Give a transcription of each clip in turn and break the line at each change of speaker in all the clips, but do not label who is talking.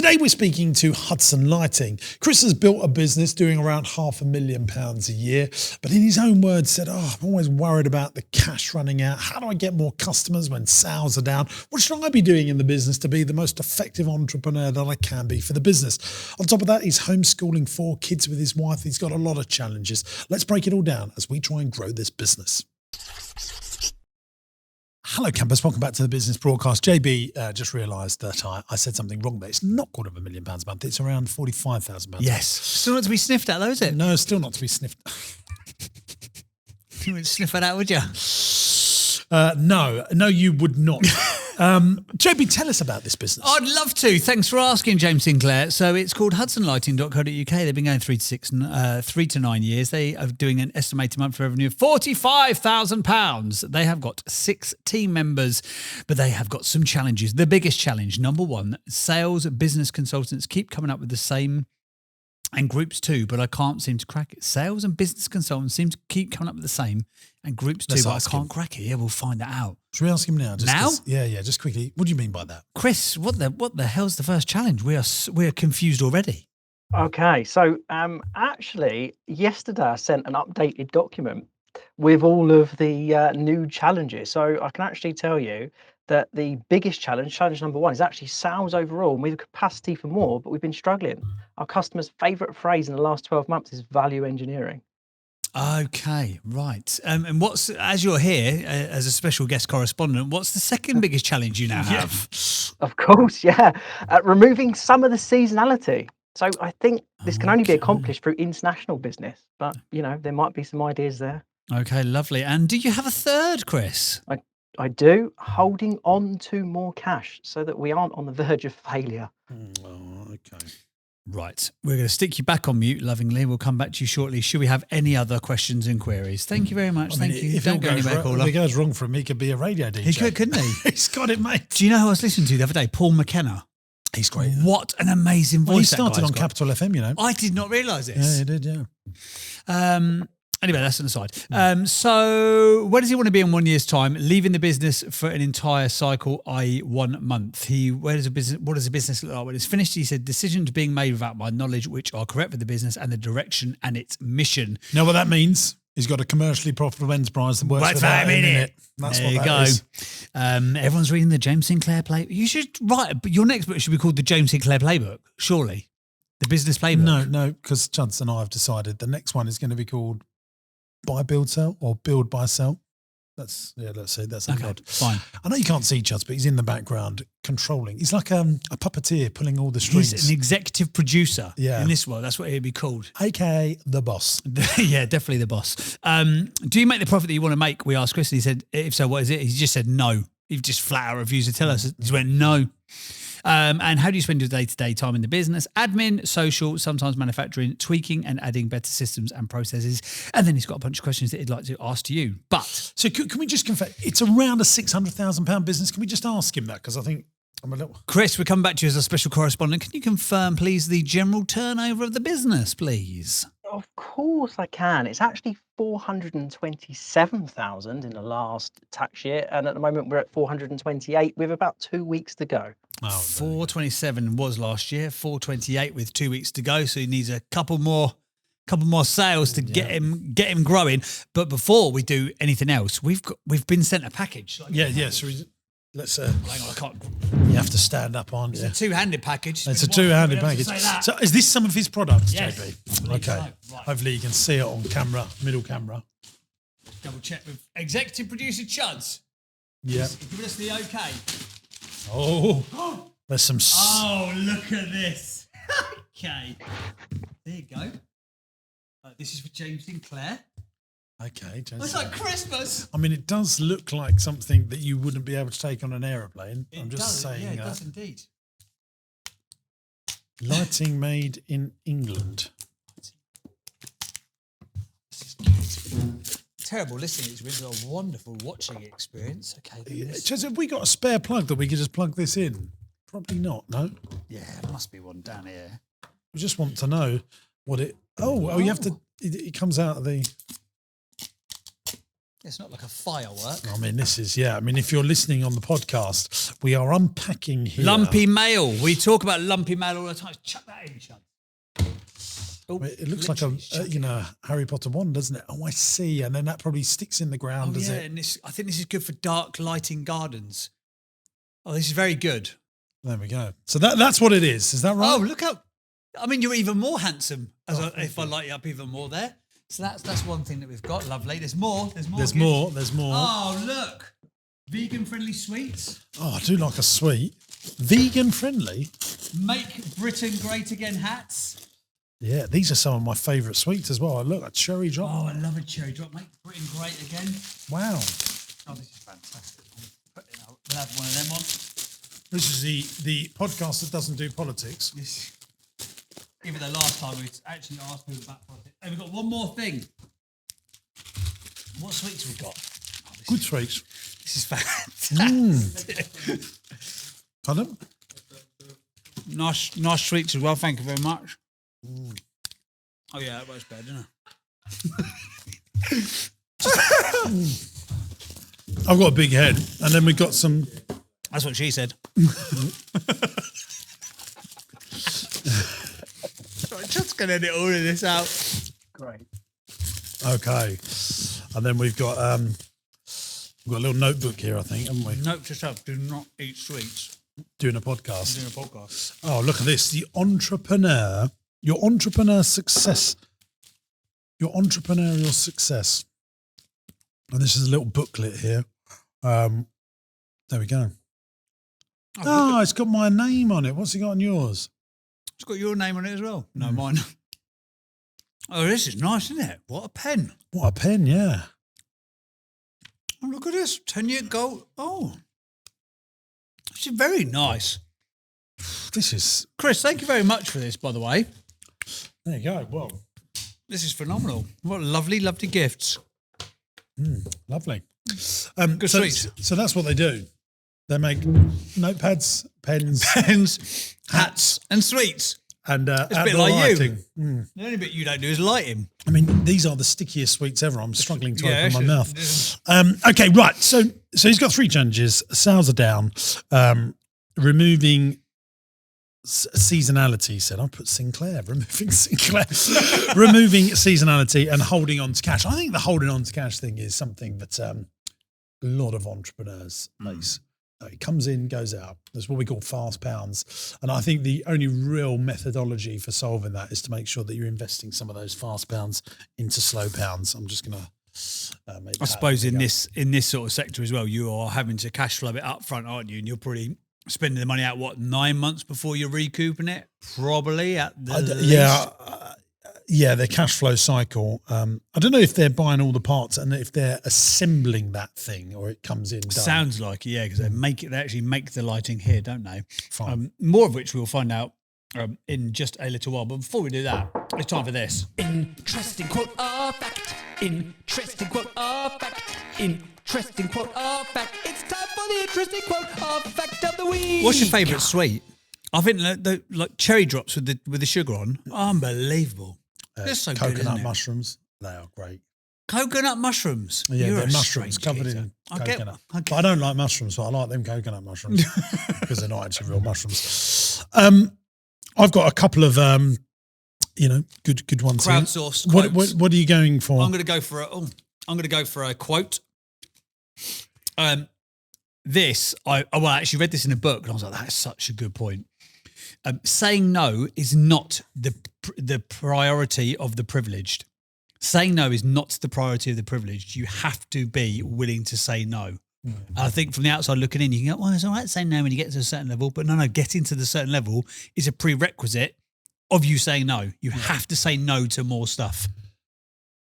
Today we're speaking to Hudson Lighting. Chris has built a business doing around £500,000 a year, but in his own words said, I'm always worried about the cash running out. How do I get more customers when sales are down? What should I be doing in the business to be the most effective entrepreneur that I can be for the business? On top of that, he's homeschooling 4 kids with his wife. He's got a lot of challenges. Let's break it all down as we try and grow this business. Hello, campers. Welcome back to the business broadcast. JB just realised that I said something wrong there. It's not £250,000 a month. It's around £45,000.
Yes. Still not to be sniffed at, though, is it?
No, still not to be sniffed.
You wouldn't sniff it out, would you?
No, you would not. JB, tell us about this business.
I'd love to. Thanks for asking, James Sinclair. So it's called hudsonlighting.co.uk. They've been going 3 to 9 years. They are doing an estimated monthly revenue of £45,000. They have got 6 team members, but they have got some challenges. The biggest challenge, number one, sales business consultants keep coming up with the same, and groups too, but I can't seem to crack it. Sales and business consultants seem to keep coming up with the same, and groups too, but I can't crack it. Yeah, we'll find that out.
Should we ask him now?
Now?
Yeah, just quickly. What do you mean by that?
Chris, what the hell's the first challenge? We're confused already.
Okay, so actually, yesterday I sent an updated document with all of the new challenges. So I can actually tell you that the biggest challenge number one, is actually sales overall, and we have capacity for more, but we've been struggling. Our customers' favourite phrase in the last 12 months is value engineering.
Okay, right. And what's, as you're here as a special guest correspondent, what's the second biggest challenge you now have?
Of course, yeah. Removing some of the seasonality. So I think this can only be accomplished through international business, but, there might be some ideas there.
Okay, lovely. And do you have a third, Chris?
I do, holding on to more cash so that we aren't on the verge of failure.
Okay.
Right. We're going to stick you back on mute lovingly. We'll come back to you shortly. Should we have any other questions and queries? Thank you very much. Thank you.
If it goes wrong for him, he could be a radio DJ.
He could, couldn't he?
He's got it, mate.
Do you know who I was listening to the other day? Paul McKenna.
He's great.
What an amazing voice.
He started on Capital FM,
I did not realise this.
Yeah, he did, yeah.
Anyway, that's an aside. So where does he want to be in 1 year's time? Leaving the business for an entire cycle, i.e. 1 month. What does the business look like when it's finished? He said, decisions being made without my knowledge, which are correct for the business and the direction and its mission.
Know what that means? He's got a commercially profitable enterprise that works without him in it. That's
there
what that is.
Everyone's reading the James Sinclair playbook. You should write, your next book should be called the James Sinclair Playbook, surely. The business playbook.
No, because Chuds and I have decided the next one is going to be called Buy, Build, Sell, or Build, Buy, Sell. Let's see. That's a nod.
Fine.
I know you can't see Chuds, but he's in the background controlling. He's like a puppeteer pulling all the strings.
He's an executive producer in this world. That's what he'd be called.
AKA the boss.
Yeah, definitely the boss. Do you make the profit that you want to make? We asked Chris, and he said, if so, what is it? He just said no. He just flat out refused to tell us. He just went, no. And how do you spend your day-to-day time in the business? Admin, social, sometimes manufacturing, tweaking and adding better systems and processes. And then he's got a bunch of questions that he'd like to ask to you. But
so can we just confess, it's around a £600,000 business. Can we just ask him that? Because I think I'm a little...
Chris, we're coming back to you as a special correspondent. Can you confirm, please, the general turnover of the business, please?
Of course I can. It's actually 427,000 in the last tax year, and at the moment we're at 428 with about 2 weeks to go.
427 was last year, 428 with 2 weeks to go. So he needs a couple more sales to get him growing. But before we do anything else, we've been sent a package.
So let's
hang on, I can't.
You have to stand up on.
It's a two-handed package.
It's a two-handed package. So is this some of his products,
yes,
JB? Okay. So. Right. Hopefully you can see it on camera, middle camera.
Double check with executive producer Chuds.
Yeah.
Give us the okay.
Oh, there's some.
Oh, look at this. Okay. There you go. This is for James Sinclair.
Okay, James.
It's like Christmas.
I mean, it does look like something that you wouldn't be able to take on an airplane. I'm just saying.
Yeah, it does indeed.
Lighting made in England.
This is good. Terrible listening experience, but a wonderful watching experience. Okay.
Chaz, have we got a spare plug that we could just plug this in? Probably not, no?
Yeah, there must be one down here.
We just want to know what it... Oh, you have to... It comes out of the...
It's not like a firework.
I mean, this is, if you're listening on the podcast, we are unpacking here.
Lumpy mail. We talk about lumpy mail all the time. Chuck that in, Sean. Oh,
It looks like a Harry Potter wand, doesn't it? Oh, I see. And then that probably sticks in the ground, does it?
And I think this is good for dark lighting gardens. Oh, this is very good.
There we go. So that's what it is. Is that right?
Oh, look how... I mean, you're even more handsome if I light you up even more there. So that's one thing that we've got. Lovely. There's more. There's more.
There's more.
Oh, look. Vegan-friendly sweets.
Oh, I do like a sweet. Vegan-friendly?
Make Britain Great Again hats.
Yeah, these are some of my favourite sweets as well. Look, a cherry drop.
Oh, I love a cherry drop. Make Britain Great Again.
Wow.
Oh, this is fantastic. We'll have one of them on.
This is the podcast that doesn't do politics.
Even the last time we actually asked people about politics. And we've got one more thing. What sweets have we got? Oh,
Good sweets.
This is fantastic.
Pardon?
Nice sweets as well. Thank you very much. Oh yeah, that was bad, didn't
it? I've got a big head, and then we got some.
That's what she said. Just gonna edit all of this out.
Great.
Okay, and then we've got a little notebook here, I think, haven't we?
Note to self: do not eat sweets.
Doing a podcast.
Doing a podcast.
Oh, look at this! The entrepreneur, your entrepreneur success, your entrepreneurial success. And this is a little booklet here. There we go. Oh, it's got my name on it. What's it got on yours?
It's got your name on it as well. No, mine. Oh, this is nice, isn't it? What a pen.
What a pen, yeah.
Oh, look at this. 10-year gold. Oh. This is very nice.
This is...
Chris, thank you very much for this, by the way.
There you go. Well,
this is phenomenal. What lovely, lovely gifts.
Lovely.
Good sweets.
So that's what they do. They make notepads, pens,
hats, and sweets.
And
it's a bit like
lighting.
You. The only bit you don't do is light him.
I mean, these are the stickiest sweets ever. I'm struggling to open my mouth. Okay, right. So he's got 3 challenges. Sales are down. Removing seasonality. He said, I put Sinclair. Removing Sinclair. Removing seasonality and holding on to cash. I think the holding on to cash thing is something that a lot of entrepreneurs face. It comes in, goes out. That's what we call fast pounds. And I think the only real methodology for solving that is to make sure that you're investing some of those fast pounds into slow pounds. I'm just going to make that.
I suppose in this sort of sector as well, you are having to cash flow it up front, aren't you? And you're probably spending the money out, 9 months before you're recouping it? Probably at the least.
Yeah, their cash flow cycle. I don't know if they're buying all the parts and if they're assembling that thing or it comes in done.
Sounds like, yeah, because they actually make the lighting here, don't they?
Fine.
More of which we'll find out in just a little while. But before we do that, it's time for this.
Interesting quote or fact. Interesting quote or fact. Interesting quote or fact. It's time for the interesting quote or fact of the week.
What's your favourite sweet? I think the like cherry drops with the sugar on, unbelievable. They're so good, isn't
coconut
it?
mushrooms, they are great.
Coconut mushrooms.
Yeah,
You're
they're
a
mushrooms
strange
covered
geezer.
in
I
coconut.
get-
But I don't like mushrooms, so I like them coconut mushrooms because they're not actually real mushrooms. I've got a couple of good ones. here.
Crowdsourced quotes.
What are you going for?
I'm going to go for a quote. This I actually read this in a book and I was like, that's such a good point. Saying no is not the priority of the privileged. Saying no is not the priority of the privileged. You have to be willing to say no. I think from the outside looking in, you can go, well, it's all right saying no when you get to a certain level, but no, getting to the certain level is a prerequisite of you saying no. You have to say no to more stuff.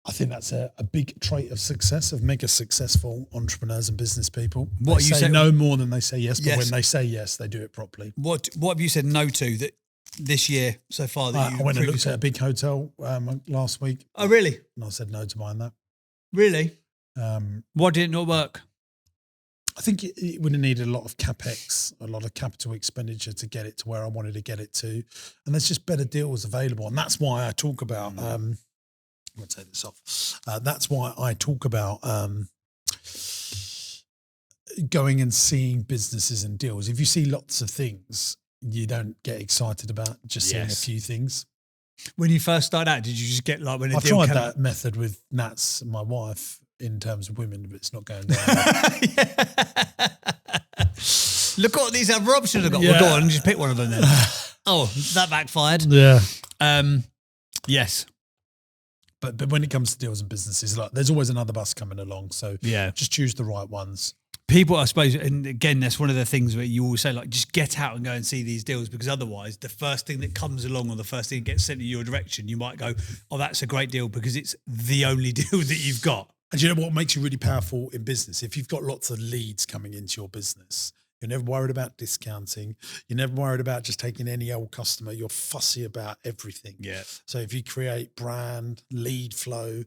I think that's a big trait of success, of mega successful entrepreneurs and business people.
What
they
you
say
said-
no more than they say yes, but
Yes.
when they say yes, they do it properly.
What have you said no to that this year so far? That
I went and looked at a big hotel last week,
Oh, really?
and I said no to buying that.
Really?
Um,
Why did it not work?
I think it would have needed a lot of capex, a lot of capital expenditure to get it to where I wanted to get it to, and there's just better deals available, and that's why I talk about. I'm going to take this off. That's why I talk about going and seeing businesses and deals. If you see lots of things, you don't get excited about just seeing a
Yes.
few things.
When you first started out, did you just get like when a
I've
deal
tried
came
that method with Nats, my wife, in terms of women, but it's not going down.
Look what these other options I've got.
Yeah.
Well, go on and just pick one of them then. Oh, that backfired.
Yeah.
Yes.
But when it comes to deals and businesses, like there's always another bus coming along. So
Yeah.
just choose the right ones.
People, I suppose, and again, that's one of the things where you always say, like, just get out and go and see these deals, because otherwise the first thing that comes along or the first thing that gets sent in your direction, you might go, oh, that's a great deal because it's the only deal that you've got.
And you know what makes you really powerful in business? If you've got lots of leads coming into your business, you're never worried about discounting. You're never worried about just taking any old customer. You're fussy about everything.
Yeah.
So if you create brand, lead flow,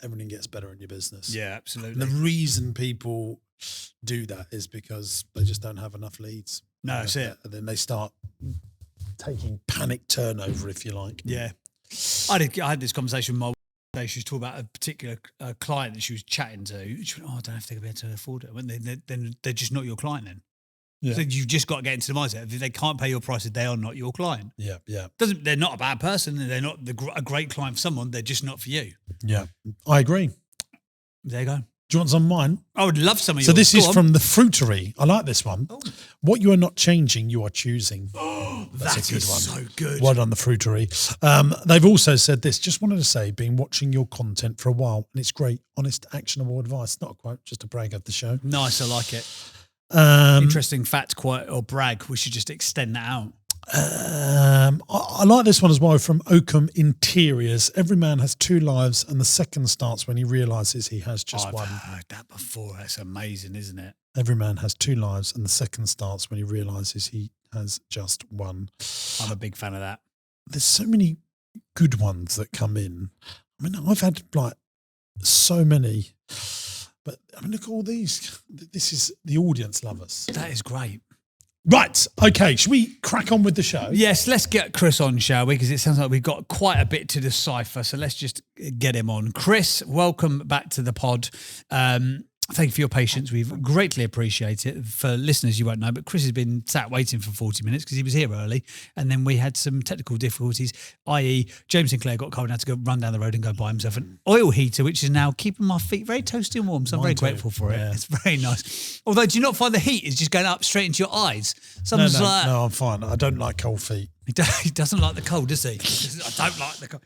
everything gets better in your business.
Yeah,
And
absolutely.
the reason people do that is because they just don't have enough leads.
No, that's it.
And then they start taking panic turnover, if you like.
Yeah. I had this conversation with my wife. She was talking about a particular client that she was chatting to. She went, oh, I don't know if they're going to be able to afford it. When then they're just not your client then.
Yeah.
So you've just got to get into the mindset. If they can't pay your prices, they are not your client.
Yeah, yeah,
They're not a bad person. They're not a great client for someone. They're just not for you.
yeah. I agree.
There you go.
Do you want some of mine?
I would love some of yours.
So this
Go
is
on.
from the Fruitery. I like this one.
Oh.
What you are not changing, you are choosing.
That
a good
is
one.
so good.
Well done, the Fruitery. They've also said this. Just wanted to say, been watching your content for a while, and it's great, honest, actionable advice. Not a quote, just a brag of the show.
Nice, I like it.
Um,
Interesting fact, quote, or brag. We should just extend that out.
I like this one as well from Oakham Interiors. Every man has two lives, and the second starts when he realises he has just
I've
one.
heard that before. That's amazing, isn't it?
Every man has two lives, and the second starts when he realises he has just one.
I'm a big fan of that.
There's so many good ones that come in. I mean, I've had like so many, but I mean, look at all these. This is the audience love us.
That is great.
Right. Okay. Should we crack on with the show?
Yes, let's get Chris on, shall we? Because it sounds like we've got quite a bit to decipher. So let's just get him on. Chris, welcome back to the pod. Thank you for your patience. We've greatly appreciated it. For listeners, you won't know, but Chris has been sat waiting for 40 minutes because he was here early. And then we had some technical difficulties, i.e. James Sinclair got cold and had to go run down the road and go buy himself an oil heater, which is now keeping my feet very toasty and warm. So I'm
Mine
very
too.
grateful for it.
Yeah.
It's very nice. Although, do you not find the heat is just going up straight into your eyes?
No,
Someone's like,
no, I'm fine. I don't like cold feet.
he doesn't like the cold, does he? I don't like the cold.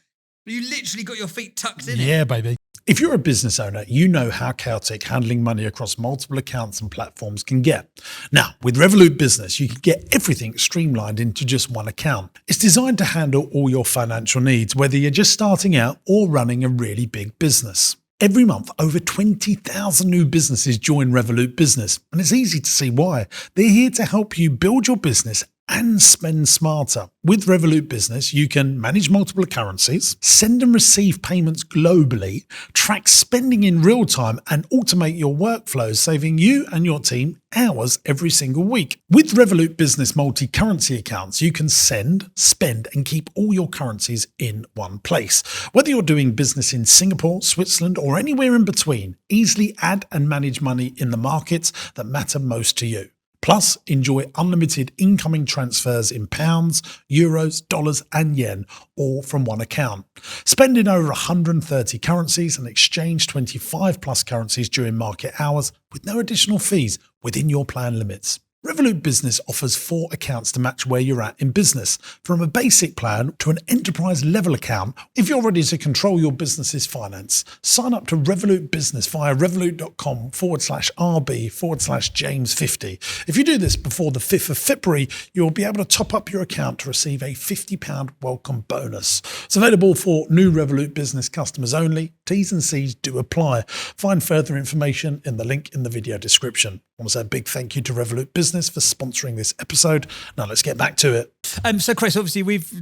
You literally got your feet tucked in it.
Yeah, baby. If you're a business owner, you know how chaotic handling money across multiple accounts and platforms can get. Now, with Revolut Business, you can get everything streamlined into just one account. It's designed to handle all your financial needs, whether you're just starting out or running a really big business. Every month, over 20,000 new businesses join Revolut Business, and it's easy to see why. They're here to help you build your business and spend smarter. With Revolut Business, you can manage multiple currencies, send and receive payments globally, track spending in real time, and automate your workflows, saving you and your team hours every single week. With Revolut Business multi-currency accounts, you can send, spend, and keep all your currencies in one place. Whether you're doing business in Singapore, Switzerland, or anywhere in between, easily add and manage money in the markets that matter most to you. Plus, enjoy unlimited incoming transfers in pounds, euros, dollars, and yen, all from one account. Spend in over 130 currencies and exchange 25 plus currencies during market hours with no additional fees within your plan limits. Revolut Business offers 4 accounts to match where you're at in business, from a basic plan to an enterprise level account. If you're ready to control your business's finance, sign up to Revolut Business via revolut.com/RB/James50. If you do this before the 5th of February, you'll be able to top up your account to receive a £50 welcome bonus. It's available for new Revolut Business customers only. T's and C's do apply. Find further information in the link in the video description. I want to say a big thank you to Revolut Business for sponsoring this episode. Now let's get back to it.
So, Chris, obviously we've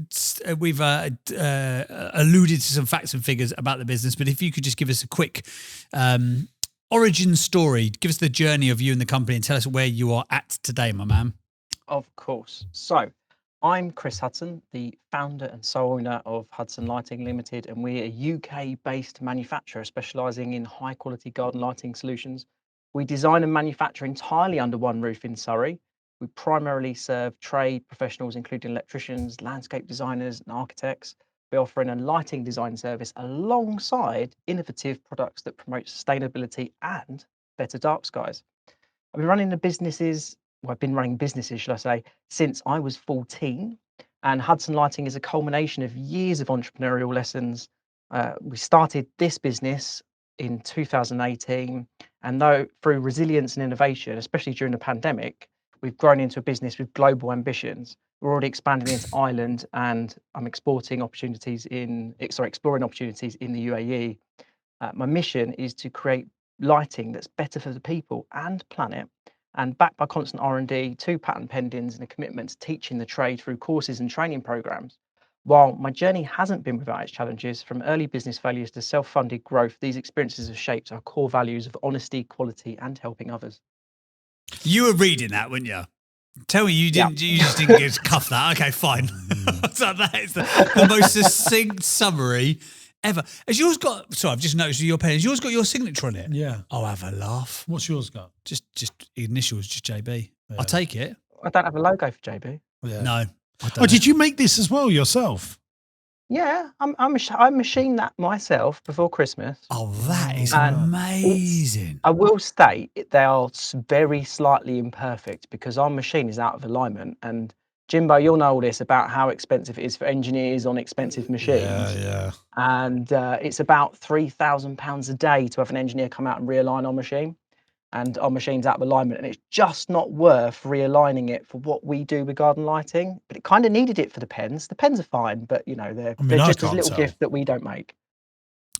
alluded to some facts and figures about the business, but if you could just give us a quick origin story, give us the journey of you and the company, and tell us where you are at today, my man.
Of course. So I'm Chris Hudson, the founder and sole owner of Hudson Lighting Limited, and we're a UK-based manufacturer specialising in high-quality garden lighting solutions We design and manufacture entirely under one roof in Surrey. We primarily serve trade professionals, including electricians, landscape designers, and architects. We offer a lighting design service alongside innovative products that promote sustainability and better dark skies. I've been running businesses, should I say, since I was 14. And Hudson Lighting is a culmination of years of entrepreneurial lessons. We started this business in 2018. And though through resilience and innovation, especially during the pandemic, we've grown into a business with global ambitions. We're already expanding into Ireland, and I'm exploring opportunities in the UAE. My mission is to create lighting that's better for the people and planet, and backed by constant R&D, 2 patent pendings, and a commitment to teaching the trade through courses and training programs. While my journey hasn't been without its challenges, from early business failures to self-funded growth, these experiences have shaped our core values of honesty, quality, and helping others.
You were reading that, weren't you? Tell me you
Yeah.
didn't. You just didn't just cuff that. Okay, fine. So that is the most succinct summary ever. Has yours got? Sorry, I've just noticed your pen. Has yours got your signature on it?
Yeah.
I'll have a laugh.
What's yours got?
Just initials, just JB.
Yeah.
I'll take it.
I don't have a logo for JB.
Yeah.
No. I don't
Oh, did you make this as well yourself?
Yeah, I machined that myself before Christmas.
Oh, that is
And
amazing.
I will state they are very slightly imperfect because our machine is out of alignment. And Jimbo, you'll know all this about how expensive it is for engineers on expensive machines.
Yeah.
And it's about £3,000 a day to have an engineer come out and realign our machine. And our machine's out of alignment, and it's just not worth realigning it for what we do with garden lighting. But it kind of needed it for the pens. The pens are fine, but they're
I
just a
can't
little
tell.
gift that we don't make.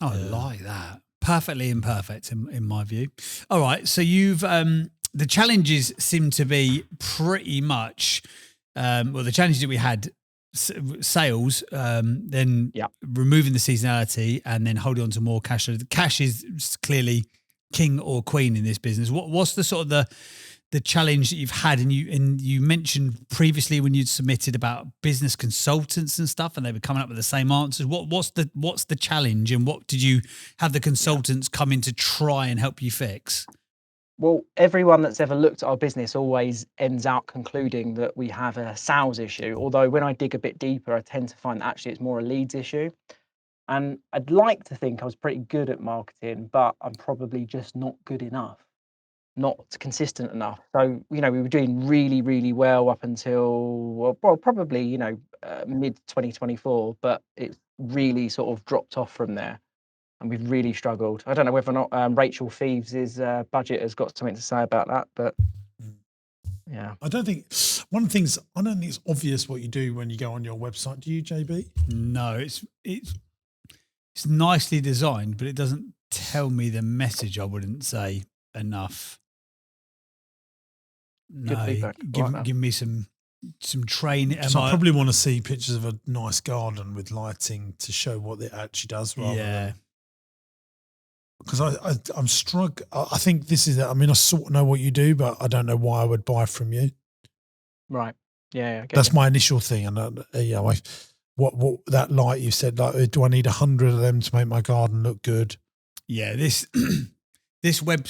I like that. Perfectly imperfect in my view. All right. So you've the challenges seem to be pretty much the challenges that we had sales, then removing the seasonality and then holding on to more cash. So the cash is clearly king or queen in this business. What's the sort of the challenge that you've had? And you mentioned previously when you'd submitted about business consultants and stuff, and they were coming up with the same answers. What's the challenge, and what did you have the consultants come in to try and help you fix?
Well, everyone that's ever looked at our business always ends out concluding that we have a sales issue. Although when I dig a bit deeper, I tend to find that actually it's more a leads issue. And I'd like to think I was pretty good at marketing, but I'm probably just not good enough, not consistent enough. So, we were doing really, really well up until, probably, mid 2024, but it really sort of dropped off from there. And we've really struggled. I don't know whether or not Rachel Feves' budget has got something to say about that, but yeah.
I don't think it's obvious what you do when you go on your website. Do you, JB?
No, it's nicely designed, but it doesn't tell me the message, I wouldn't say, enough.
Good feedback.
Give me some training.
So I probably want to see pictures of a nice garden with lighting to show what it actually does rather than... Because I'm struggling. I think this is, I sort of know what you do, but I don't know why I would buy from you.
Right. Yeah. I get
That's
you.
my initial thing. And what that light you said, like, do I need 100 of them to make my garden look good?
Yeah, this web,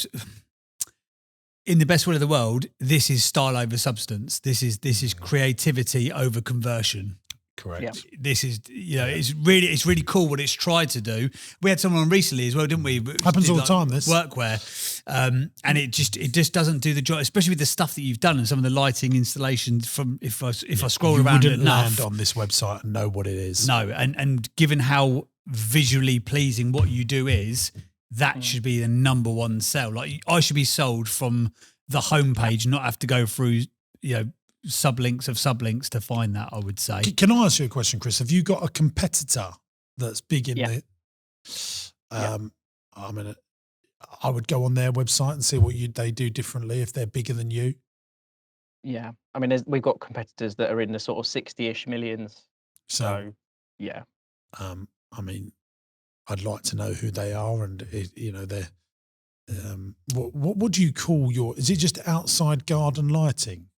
in the best way of the world, this is style over substance. This is creativity over conversion.
Correct.
Yeah.
This is, it's really cool what it's tried to do. We had someone on recently as well, didn't we?
Happens all the time, this.
Workwear. And it just doesn't do the job, especially with the stuff that you've done and some of the lighting installations from, if I scroll around
wouldn't
enough.
land on this website and know what it is.
No. And given how visually pleasing what you do is, that should be the number one sell. Like, I should be sold from the homepage, not have to go through, sublinks of sublinks to find that, I would say.
Can I ask you a question, Chris? Have you got a competitor that's big in the... I would go on their website and see what they do differently if they're bigger than you.
Yeah. We've got competitors that are in the sort of 60-ish millions. So yeah.
I'd like to know who they are, and they're. What would you call your? Is it just outside garden lighting?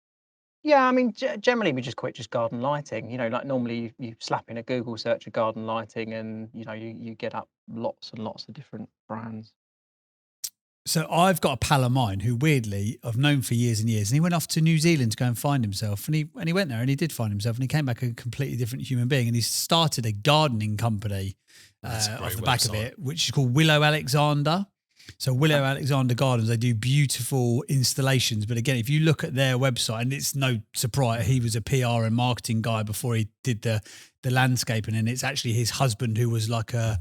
Yeah, generally we just call it just garden lighting. Like normally you slap in a Google search of garden lighting, and you get up lots and lots of different brands.
So I've got a pal of mine who weirdly I've known for years and years, and he went off to New Zealand to go and find himself, and he went there and he did find himself, and he came back a completely different human being, and he started a gardening company off the back of it, which is called Willow Alexander. So Willow Alexander Gardens, they do beautiful installations, but again, if you look at their website, and it's no surprise, he was a PR and marketing guy before he did the landscaping, and it's actually his husband who was like a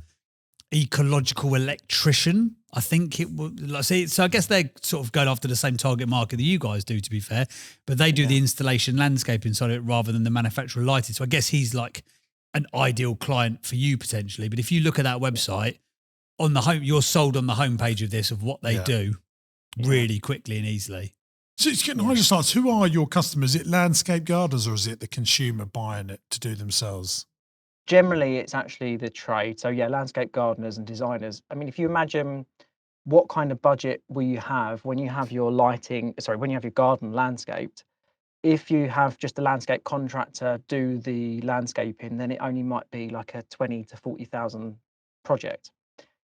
ecological electrician. I think it would so I guess they're sort of going after the same target market that you guys do, to be fair, but they do the installation landscaping side of it rather than the manufacturer lighting. So I guess he's like an ideal client for you potentially. But if you look at that website on the home, you're sold on the homepage of this, of what they do really quickly and easily.
So can I just ask, who are your customers? Is it landscape gardeners or is it the consumer buying it to do themselves?
Generally, it's actually the trade. So yeah, landscape gardeners and designers. I mean, if you imagine what kind of budget will you have when you have your when you have your garden landscaped, if you have just a landscape contractor do the landscaping, then it only might be like a 20 to 40,000 project.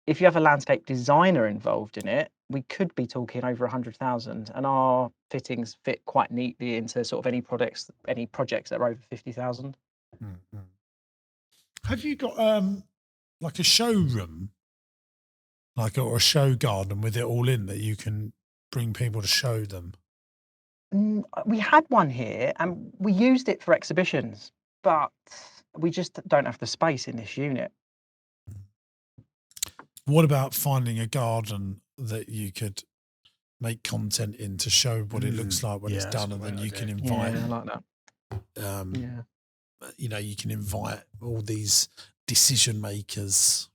If you have a landscape designer involved in it, we could be talking over 100,000, and our fittings fit quite neatly into sort of any projects that are over 50,000.
Mm-hmm. Have you got like a showroom, or a show garden with it all in that you can bring people to show them?
We had one here and we used it for exhibitions, but we just don't have the space in this unit.
What about finding a garden that you could make content in to show what it looks like when it's done, and then you can invite?
Yeah, I like that.
You can invite all these decision makers.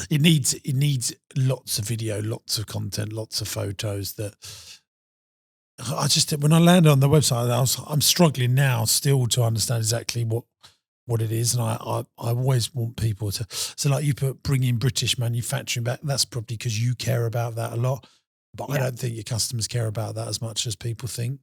It needs lots of video, lots of content, lots of photos. That when I landed on the website, I'm struggling now still to understand exactly what it is, and I always want people to. So like you bring in British manufacturing back. That's probably because you care about that a lot, but I don't think your customers care about that as much as people think.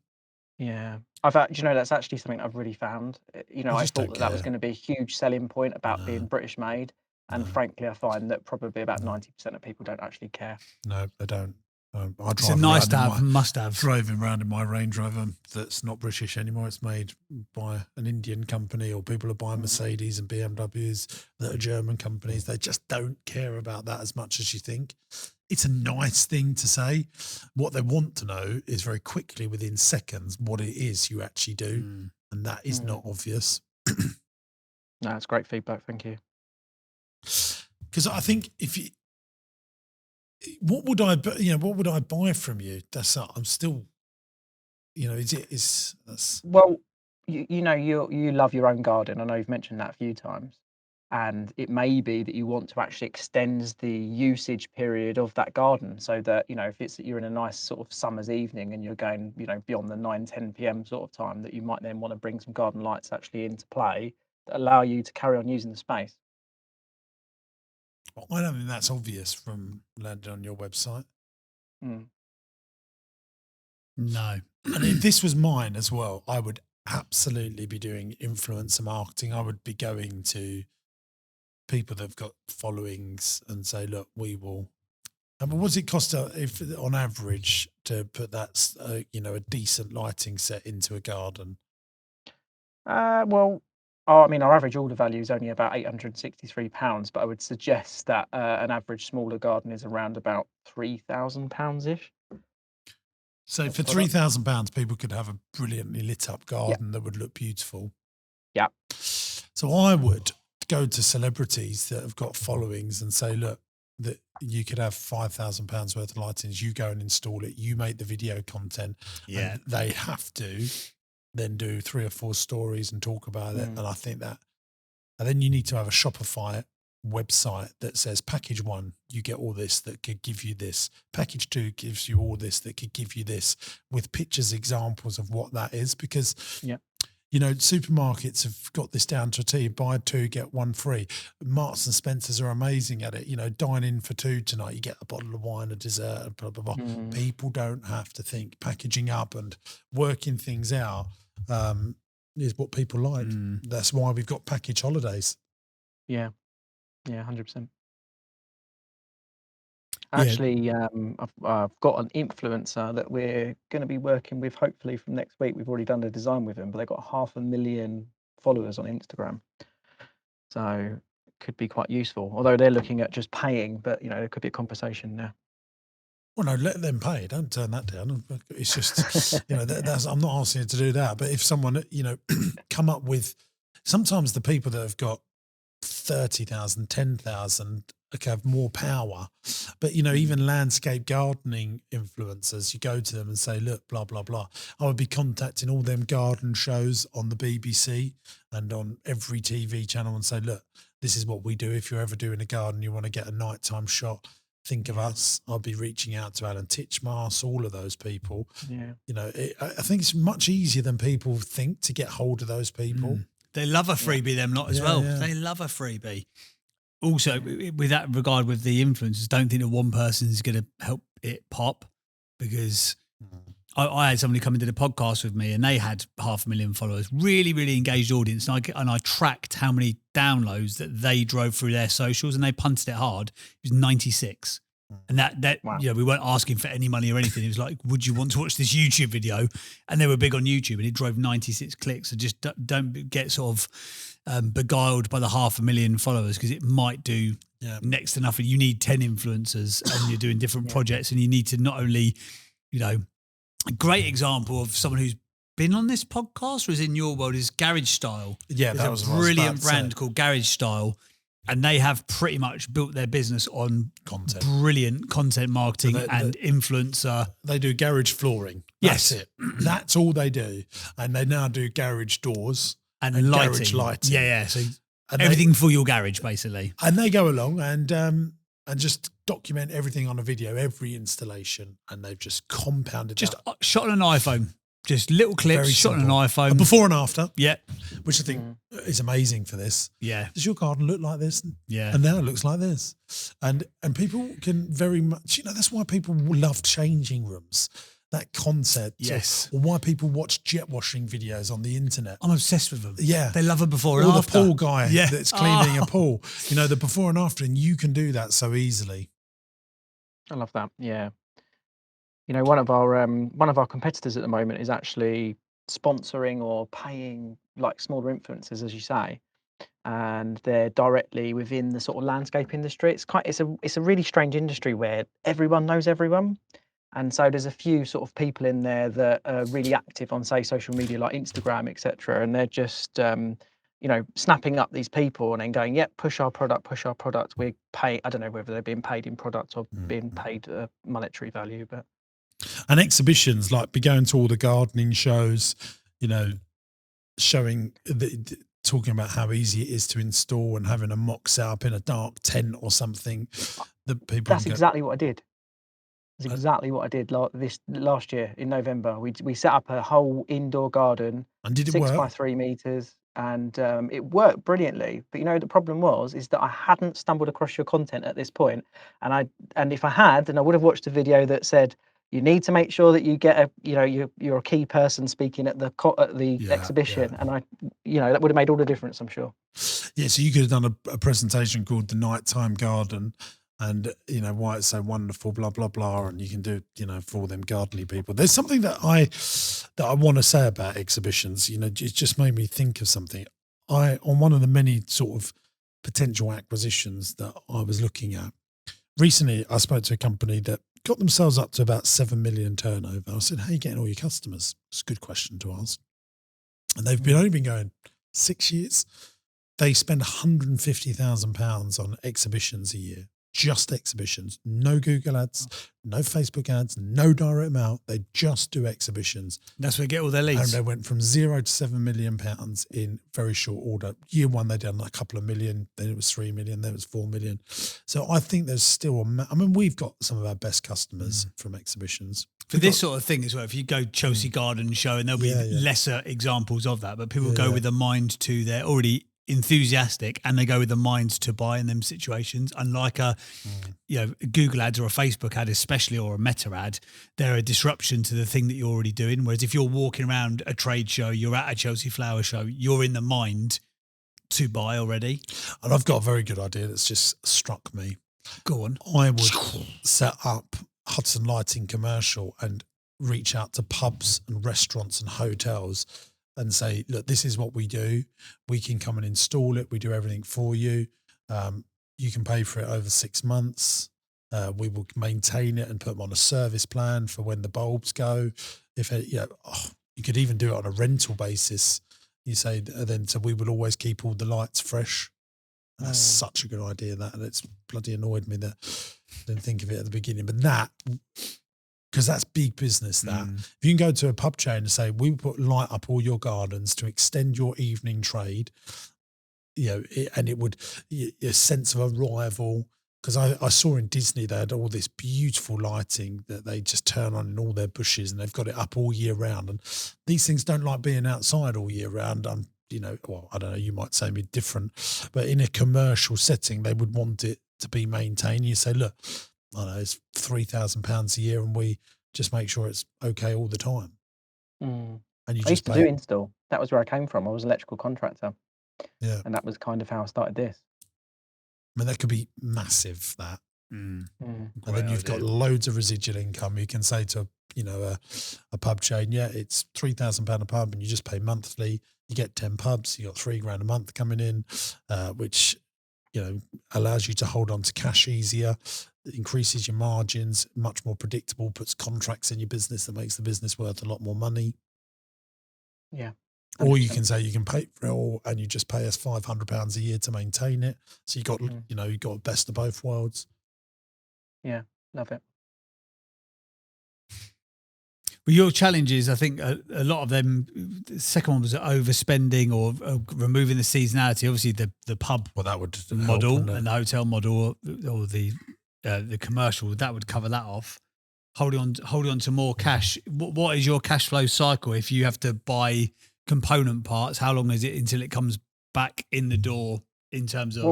Yeah, that's actually something I've really found. I thought that was going to be a huge selling point about being British made, and frankly, I find that probably about 90% of people don't actually care.
No, they don't.
It's a nice to have, must have.
Driving around in my Range Rover that's not British anymore. It's made by an Indian company, or people are buying Mercedes and BMWs that are German companies. They just don't care about that as much as you think. It's a nice thing to say. What they want to know is very quickly, within seconds, what it is you actually do. And that is not obvious.
No, it's great feedback. Thank you.
Because I think what would I buy from you? I'm still,
Well, you love your own garden. I know you've mentioned that a few times. And it may be that you want to actually extend the usage period of that garden, so that, if you're in a nice sort of summer's evening and you're going, beyond the 9-10 p.m. sort of time, that you might then want to bring some garden lights actually into play that allow you to carry on using the space.
I don't think that's obvious from landing on your website.
No.
And if this was mine as well, I would absolutely be doing influencer marketing. I would be going to people that have got followings and say, look, we will. And what does it cost if on average to put that, a decent lighting set into a garden?
Our average order value is only about £863, but I would suggest that an average smaller garden is around about £3,000-ish.
So for £3,000, people could have a brilliantly lit up garden that would look beautiful.
Yeah.
So I would go to celebrities that have got followings and say, look, that you could have £5,000 worth of lightings. You go and install it. You make the video content.
Yeah.
And they have to then do 3 or 4 stories and talk about it. And I think that, and then you need to have a Shopify website that says package 1, you get all this that could give you this. Package 2 gives you all this that could give you this, with pictures, examples of what that is. Because, supermarkets have got this down to a T. Buy 2, get 1 free. Marks and Spencers are amazing at it. Dine in for 2 tonight. You get a bottle of wine, a dessert, and blah, blah, blah. People don't have to think. Packaging up and working things out is what people like. That's why we've got package holidays.
Yeah. Yeah, 100%. Actually, I've got an influencer that we're going to be working with hopefully from next week. We've already done the design with him, but they've got 500,000 followers on Instagram. So it could be quite useful, although they're looking at just paying, but there could be a conversation there.
Well, no, let them pay. Don't turn that down. It's just, that's, I'm not asking you to do that. But if someone, come up with, sometimes the people that have got 30,000, 10,000, have more power. But, even landscape gardening influencers, you go to them and say, look, blah, blah, blah. I would be contacting all them garden shows on the BBC and on every TV channel and say, look, this is what we do. If you're ever doing a garden, you want to get a nighttime shot, think of us. I'll be reaching out to Alan Titchmarsh, all of those people.
Yeah.
I think it's much easier than people think to get hold of those people.
They love a freebie, them lot as well. Yeah. They love a freebie. Also, with that regard with the influencers, don't think that one person is going to help it pop, because I had somebody come into the podcast with me and they had 500,000 followers, really, really engaged audience. And I tracked how many downloads that they drove through their socials, and they punted it hard. It was 96. And that
wow.
We weren't asking for any money or anything. It was like, would you want to watch this YouTube video? And they were big on YouTube, and it drove 96 clicks. So just don't get sort of beguiled by the 500,000 followers, because it might do next to nothing. You need 10 influencers and you're doing different projects, and you need to not only, a great example of someone who's been on this podcast or is in your world is Garage Style.
Yeah,
that was a brilliant brand called Garage Style. And they have pretty much built their business on brilliant content marketing and influencer.
They do garage flooring. That's it. That's all they do. And they now do garage doors and garage lighting.
Yeah. So everything for your garage, basically.
And they go along and just document everything on a video, every installation. And they've just compounded
just shot on an iPhone. Just little clips, shot on an iPhone.
A before and after.
Yeah.
Which I think is amazing for this.
Yeah.
Does your garden look like this?
Yeah.
And now it looks like this. And people can very much, that's why people love changing rooms. That concept.
Yes.
Or why people watch jet washing videos on the internet.
I'm obsessed with them.
Yeah.
They love a before and after.
Or the pool guy that's cleaning a pool. The before and after, and you can do that so easily.
I love that. Yeah. One of our competitors at the moment is actually sponsoring or paying like smaller influencers, as you say, and they're directly within the sort of landscape industry. It's a really strange industry where everyone knows everyone, and so there's a few sort of people in there that are really active on, say, social media like Instagram, etc., and they're just snapping up these people and then going, yep, push our product. We pay. I don't know whether they're being paid in product or being paid a monetary value, but.
And exhibitions, like be going to all the gardening shows, showing, talking about how easy it is to install and having a mock set up in a dark tent or something. That people.
That's exactly what I did. That's exactly what I did last year in November. We set up a whole indoor garden.
And did it
6
work?
by 3 meters. And it worked brilliantly, but the problem is that I hadn't stumbled across your content at this point, and if I had, then I would have watched a video that said you need to make sure that you get you're a key person speaking at the exhibition, and that would have made all the difference, I'm sure.
Yeah, so you could have done a presentation called the Nighttime Garden, and why it's so wonderful, blah blah blah, and you can do for all them gardenly people. There's something that I want to say about exhibitions. It just made me think of something. On one of the many sort of potential acquisitions that I was looking at recently, I spoke to a company that got themselves up to about 7 million turnover. I said, how are you getting all your customers? It's a good question to ask. And they've only been going 6 years. They spend £150,000 on exhibitions a year. Just exhibitions, no Google ads, no Facebook ads, no direct mail. They just do exhibitions.
That's where they get all their leads.
And they went from 0 to £7 million in very short order. Year one, they done a couple of million. Then it was 3 million. Then it was 4 million. So I think there's still we've got some of our best customers from exhibitions.
For this sort of thing as well, if you go Chelsea Garden Show, and there'll be lesser examples of that, but people go with a mind to they're already enthusiastic and they go with the mind to buy in them situations. Unlike a Google ads or a Facebook ad especially, or a Meta ad, they're a disruption to the thing that you're already doing. Whereas if you're walking around a trade show, you're at a Chelsea Flower Show, you're in the mind to buy already.
And I've got a very good idea that's just struck me.
Go on.
I would set up Hudson Lighting commercial and reach out to pubs and restaurants and hotels and say, look, this is what we do. We can come and install it. We do everything for you. You can pay for it over 6 months. We will maintain it and put them on a service plan for when the bulbs go. You could even do it on a rental basis. You say, then so we will always keep all the lights fresh. And that's such a good idea, that, and it's bloody annoyed me that I didn't think of it at the beginning. But that, because that's big business, that. If you can go to a pub chain and say, we put light up all your gardens to extend your evening trade, and it would, a sense of arrival. Because I saw in Disney, they had all this beautiful lighting that they just turn on in all their bushes, and they've got it up all year round. And these things don't like being outside all year round. Well, I don't know, you might say me different, but in a commercial setting, they would want it to be maintained. You say, look, I know it's £3,000 a year, and we just make sure it's okay all the time. And you
I used to do install. That was where I came from. I was an electrical contractor.
Yeah.
And that was kind of how I started this.
I mean, that could be massive, that. And then you've got loads of residual income. You can say to, a pub chain, it's £3,000 a pub, and you just pay monthly. You get 10 pubs, you got £3,000 a month coming in, which, allows you to hold on to cash easier, increases your margins, much more predictable, puts contracts in your business that makes the business worth a lot more money.
Yeah. 100%.
Or you can say you can pay for it all and you just pay us £500 a year to maintain it. So you got, you got best of both worlds.
Yeah, love it.
Well, your challenges, I think a lot of them, the second one was overspending or removing the seasonality. Obviously, the pub
that would
model
help,
and the hotel model or the commercial, that would cover that off. Holding on to more cash. What is your cash flow cycle if you have to buy component parts? How long is it until it comes back in the door in terms of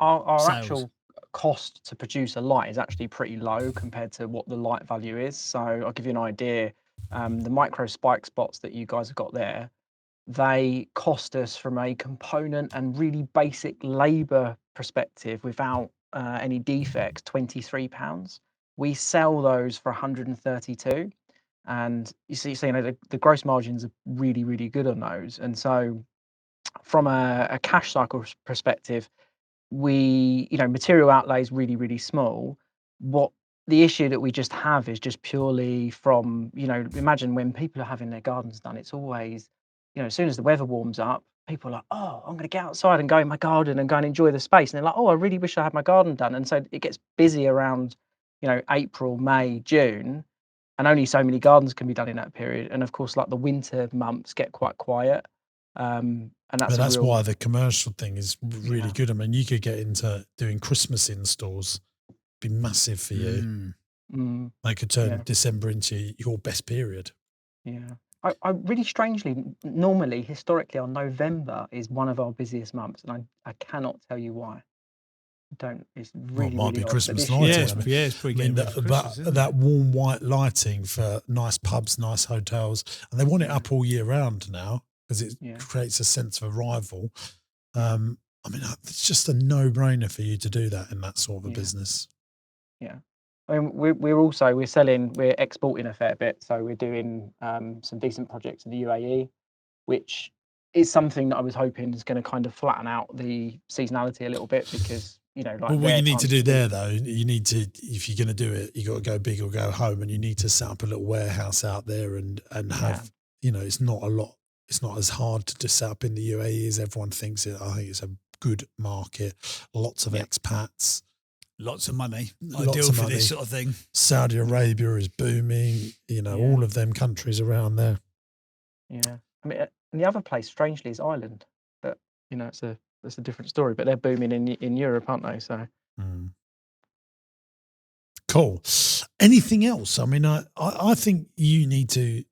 our
sales?
actual cost to produce a light is actually pretty low compared to what the light value is. So I'll give you an idea. The micro spike spots that you guys have got there, they cost us, from a component and really basic labor perspective, without any defects, £23. We sell those for 132, and you see, the gross margins are really, really good on those. And so from a cash cycle perspective, we, material outlay is really, really small. What the issue that we just have is just purely from, imagine when people are having their gardens done, it's always, as soon as the weather warms up, people are like, oh, I'm going to get outside and go in my garden and go and enjoy the space. And they're like, oh, I really wish I had my garden done. And so it gets busy around, April, May, June, and only so many gardens can be done in that period. And of course, like the winter months get quite quiet. And that's
why the commercial thing is really good. I mean, you could get into doing Christmas installs, be massive for you. They could turn December into your best period.
Yeah. I really strangely, normally, historically, our November is one of our busiest months, and I cannot tell you why. It's really,
it might
really
be
odd,
Christmas
but
lighting.
It's pretty good.
That warm white lighting for nice pubs, nice hotels, and they want it up all year round now because it creates a sense of arrival. I mean, it's just a no-brainer for you to do that in that sort of a business.
Yeah. I mean, we're exporting a fair bit, so we're doing some decent projects in the UAE, which is something that I was hoping is going to kind of flatten out the seasonality a little bit, because
what you need to do there, though, you need to, if you're going to do it, you got to go big or go home, and you need to set up a little warehouse out there and have, it's not a lot. It's not as hard to just set up in the UAE as everyone thinks it. I think it's a good market, lots of expats.
Lots of money. Ideal for this sort of thing.
Saudi Arabia is booming, all of them countries around there.
Yeah. I mean, and the other place, strangely, is Ireland. But, it's a different story. But they're booming in Europe, aren't they? So.
Cool. Anything else? I mean, I think you need to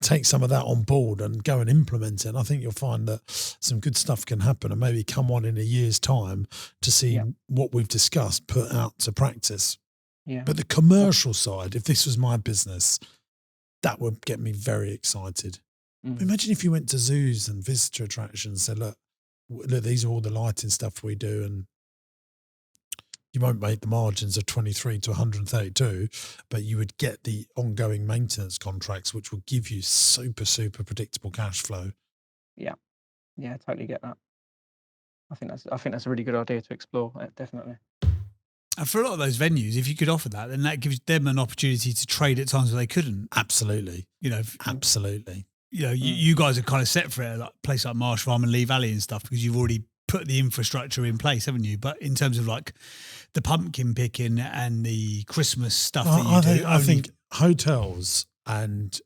take some of that on board and go and implement it. And I think you'll find that some good stuff can happen, and maybe come on in a year's time to see what we've discussed put out to practice.
Yeah.
But the commercial side, if this was my business, that would get me very excited. Imagine if you went to zoos and visitor attractions and said, look, these are all the lighting stuff we do, and You won't make the margins of 23 to 132, but you would get the ongoing maintenance contracts, which will give you super, super predictable cash flow.
Yeah, totally get that. I think that's a really good idea to explore. Definitely.
And for a lot of those venues, if you could offer that, then that gives them an opportunity to trade at times where they couldn't.
Absolutely. Absolutely.
You guys are kind of set for it, like a place like Marsh Farm and Lee Valley and stuff, because you've already put the infrastructure in place, haven't you? But in terms of like the pumpkin picking and the Christmas stuff
I think hotels and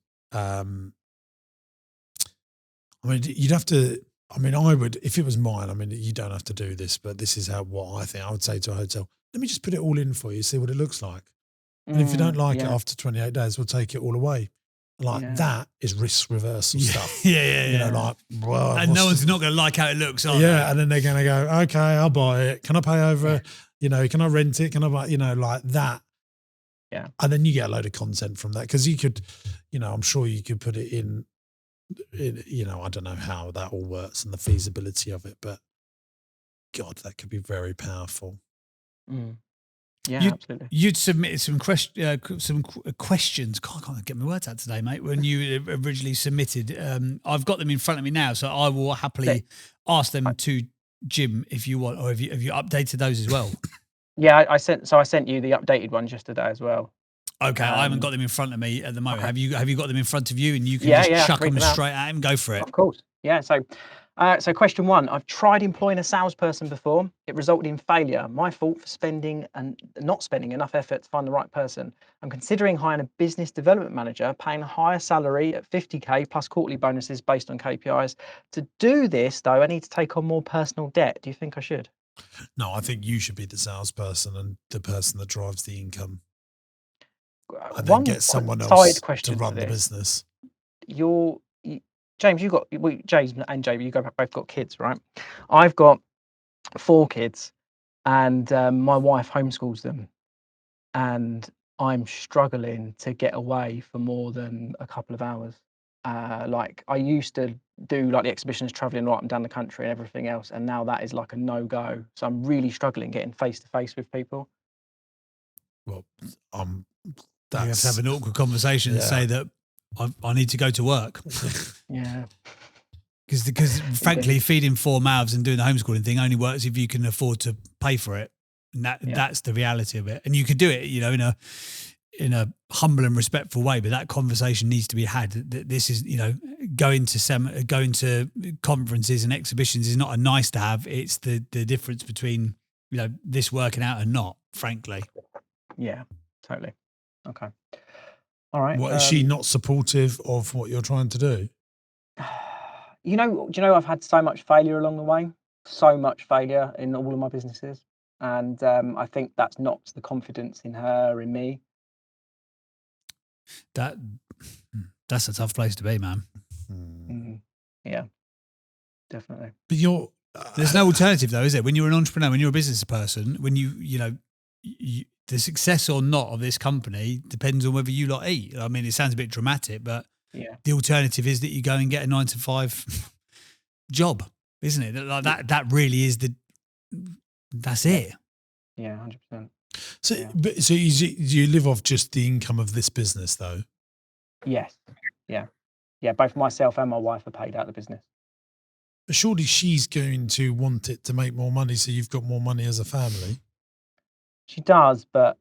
you'd have to. I would, if it was mine. You don't have to do this, but this is what I think. I would say to a hotel, let me just put it all in for you, see what it looks like. And if you don't like it after 28 days, we'll take it all away. That is risk reversal stuff.
And no one's not going to like how it looks, are they?
And then they're going to go, okay, I'll buy it. Can I pay over? Can I rent it? Can I buy? Like that.
Yeah.
And then you get a load of content from that because you could, I'm sure you could put it in. I don't know how that all works and the feasibility of it, but God, that could be very powerful.
Yeah, absolutely.
You'd submitted some questions. God, I can't get my words out today, mate. When you originally submitted, I've got them in front of me now, so I will happily ask them to Jim if you want, or have you updated those as well?
Yeah, I sent you the updated ones yesterday as well.
Okay, I haven't got them in front of me at the moment. Okay. Have you got them in front of you, and you can just chuck them straight at him? Go for it.
Of course. Yeah. So question 1: I've tried employing a salesperson before. It resulted in failure. My fault for not spending enough effort to find the right person. I'm considering hiring a business development manager, paying a higher salary at 50k plus quarterly bonuses based on KPIs. To do this, though, I need to take on more personal debt. Do you think I should?
No, I think you should be the salesperson and the person that drives the income. And then get someone else to run the business.
James, James and JB, you both got kids, right? I've got 4 kids, and my wife homeschools them, and I'm struggling to get away for more than a couple of hours. Like I used to do like the exhibitions, traveling right up and down the country and everything else, and now that is like a no-go. So I'm really struggling getting face to face with people.
Well,
you have to have an awkward conversation and say that I need to go to work.
Yeah.
Because frankly, feeding 4 mouths and doing the homeschooling thing only works if you can afford to pay for it. And that's the reality of it. And you could do it, in a humble and respectful way, but that conversation needs to be had. This is, going to conferences and exhibitions is not a nice to have. It's the difference between, this working out and not, frankly.
Yeah, totally. Okay. All right.
What, is she not supportive of what you're trying to do?
Do you know I've had so much failure along the way, so much failure in all of my businesses. And I think that's knocked the confidence in her, in me.
That's a tough place to be, man.
Yeah, definitely.
But
there's no alternative though, is there? When you're an entrepreneur, when you're a business person, when you the success or not of this company depends on whether you lot eat. I mean, it sounds a bit dramatic, but the alternative is that you go and get a 9-to-5 job, isn't it? Like that really is that's it.
Yeah, 100%.
So, so you live off just the income of this business, though?
Yes. Yeah. Both myself and my wife are paid out of the business.
But surely she's going to want it to make more money, so you've got more money as a family.
She does, but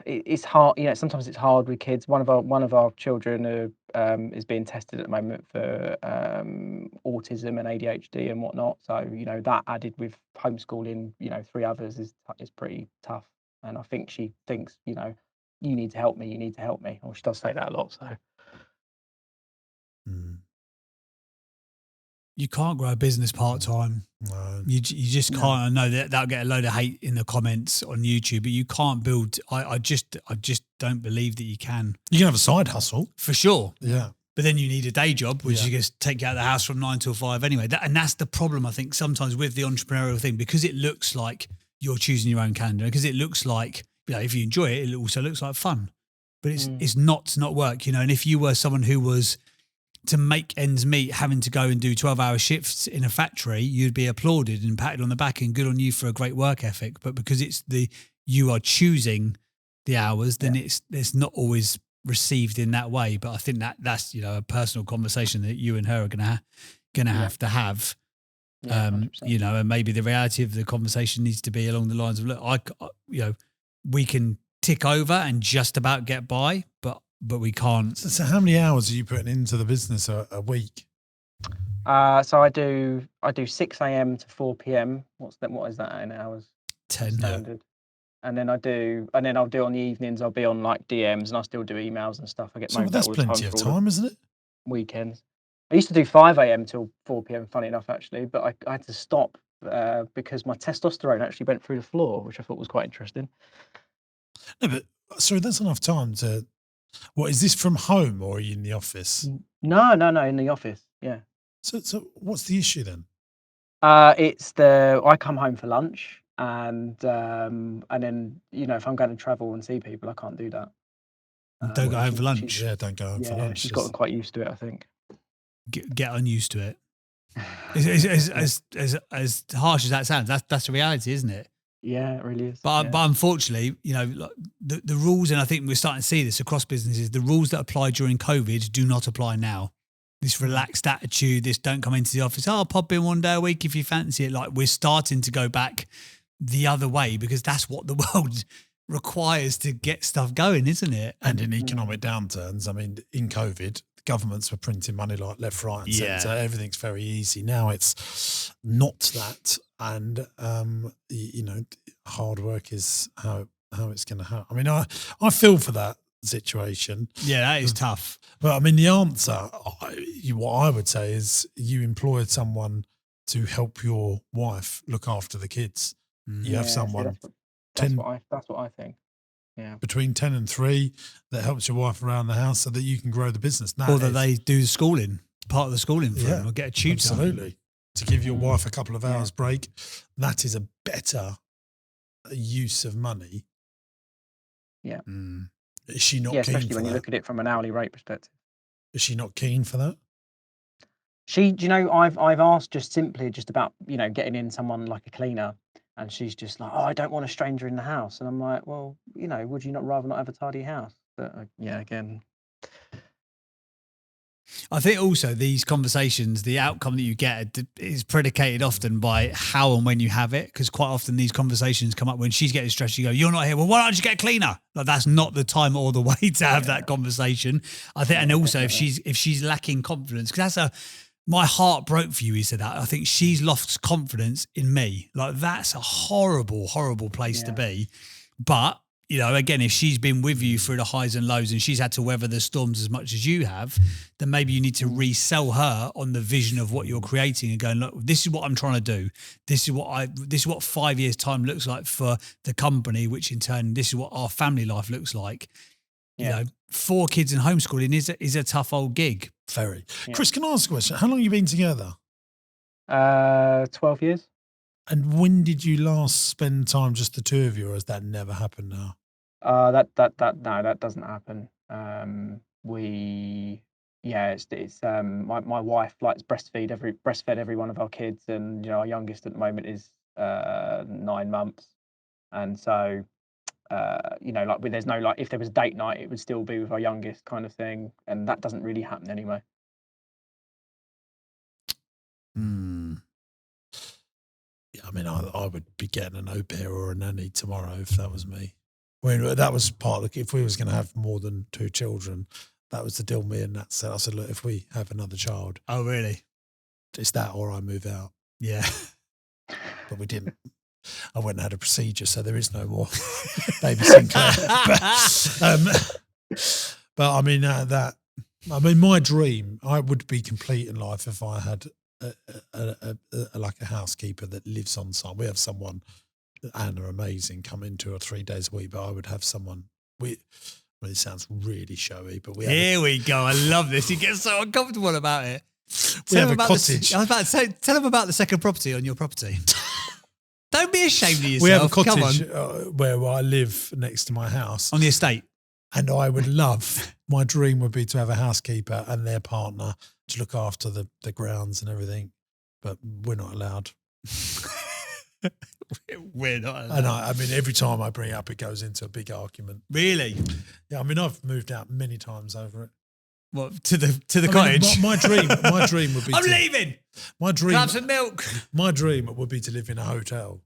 it's hard. Sometimes it's hard with kids. One of our children is being tested at the moment for autism and ADHD and whatnot. So that added with homeschooling, 3 others is pretty tough. And I think she thinks, you need to help me. You need to help me. Or she does say that a lot. So.
You can't grow a business part-time.
No.
You just can't. I know that'll get a load of hate in the comments on YouTube, but you can't build. I just don't believe that you can.
You can have a side hustle.
For sure.
Yeah.
But then you need a day job, which is going to take you out of the house from 9 till 5 anyway. And that's the problem, I think, sometimes with the entrepreneurial thing, because it looks like you're choosing your own calendar, because it looks like, if you enjoy it, it also looks like fun. But it's not work, and if you were someone who was to make ends meet, having to go and do 12-hour shifts in a factory, you'd be applauded and patted on the back and good on you for a great work ethic. But because you are choosing the hours, then it's not always received in that way. But I think that's a personal conversation that you and her are gonna have to have. And maybe the reality of the conversation needs to be along the lines of, look, we can tick over and just about get by, but we can't.
So how many hours are you putting into the business a week?
So I do 6 a.m. to 4 p.m. What is that in hours?
10.
Standard. And then I'll do on the evenings. I'll be on like DMs, and I still do emails and stuff. I get
So that's plenty of time, isn't it?
Weekends. I used to do 5 a.m. till 4 p.m. Funny enough, actually, but I had to stop because my testosterone actually went through the floor, which I thought was quite interesting.
No, but sorry, that's enough time to. What is this from home or are you in the office?
No, in the office. Yeah.
So what's the issue then?
It's I come home for lunch, and then if I'm going to travel and see people, I can't do that.
Don't go home for lunch.
Yeah, don't go home for lunch.
She's gotten quite used to it, I think.
Get unused to it. As harsh as that sounds, that's the reality, isn't it?
Yeah, it really is.
But unfortunately, the rules, and I think we're starting to see this across businesses, the rules that apply during COVID do not apply now. This relaxed attitude, this don't come into the office, I'll pop in one day a week if you fancy it. Like, we're starting to go back the other way because that's what the world requires to get stuff going, isn't it?
And in economic downturns, I mean, in COVID, governments were printing money like left, right, and centre. Everything's very easy. Now it's not that. And, hard work is how it's going to happen. I mean, I feel for that situation.
Yeah, that is tough.
But I mean, the answer, what I would say is you employed someone to help your wife look after the kids. You have someone.
That's what I think. Yeah.
Between 10 and 3 that helps your wife around the house so that you can grow the business.
Or that they do the schooling, part of the schooling for them, or get a tutor.
Absolutely. To give your wife a couple of hours break, that is a better use of money.
Yeah.
Is she not keen for that?
Especially when you look at it from an hourly rate perspective.
Is she not keen for that?
I've asked just about, getting in someone like a cleaner, and she's just like, I don't want a stranger in the house. And I'm like, well, would you not rather not have a tidy house? But again.
I think also these conversations, the outcome that you get is predicated often by how and when you have it. Because quite often these conversations come up when she's getting stressed. You go, you're not here. Well, why don't you get a cleaner? Like, that's not the time or the way to have that conversation. I think, and also if she's lacking confidence, because my heart broke for you, he said that. I think she's lost confidence in me. Like, that's a horrible, horrible place to be. But, again, if she's been with you through the highs and lows and she's had to weather the storms as much as you have, then maybe you need to resell her on the vision of what you're creating and going, look, this is what I'm trying to do. This is what 5 years' time looks like for the company, which in turn, this is what our family life looks like. 4 kids and homeschooling is a tough old gig.
Very. Yeah. Chris, can I ask a question? How long have you been together?
12 years.
And when did you last spend time just the two of you, or has that never happened now?
That doesn't happen. My wife likes breastfed every one of our kids, and our youngest at the moment is 9 months, and so there's no if there was date night, it would still be with our youngest kind of thing, and that doesn't really happen anyway.
Yeah, I mean, I would be getting an au pair or a nanny tomorrow if that was me. I mean, that was part of if we was going to have more than 2 children, that was the deal me and Nat said. I said, look, if we have another child.
Oh, really?
It's that or I move out.
Yeah.
But we didn't. I went and had a procedure, so there is no more baby Sinclair. But I mean, my dream, I would be complete in life if I had like a housekeeper that lives on site. We have someone, Anna, amazing, come in 2 or 3 days a week, but I would have someone. It sounds really showy, but here
we go. I love this. You get so uncomfortable about it.
We have a cottage.
I was about to say, tell them about the second property on your property. Don't be ashamed of yourself.
We have a cottage where I live next to my house
on the estate.
And I would love, my dream would be to have a housekeeper and their partner to look after the grounds and everything. But we're not allowed.
We're not allowed.
And I mean, every time I bring it up, it goes into a big argument.
Really?
Yeah, I mean, I've moved out many times over it.
What, to the
I mean,
cottage?
my dream would be
I'm leaving.
my dream
Can I have some milk?
my dream would be to live in a hotel.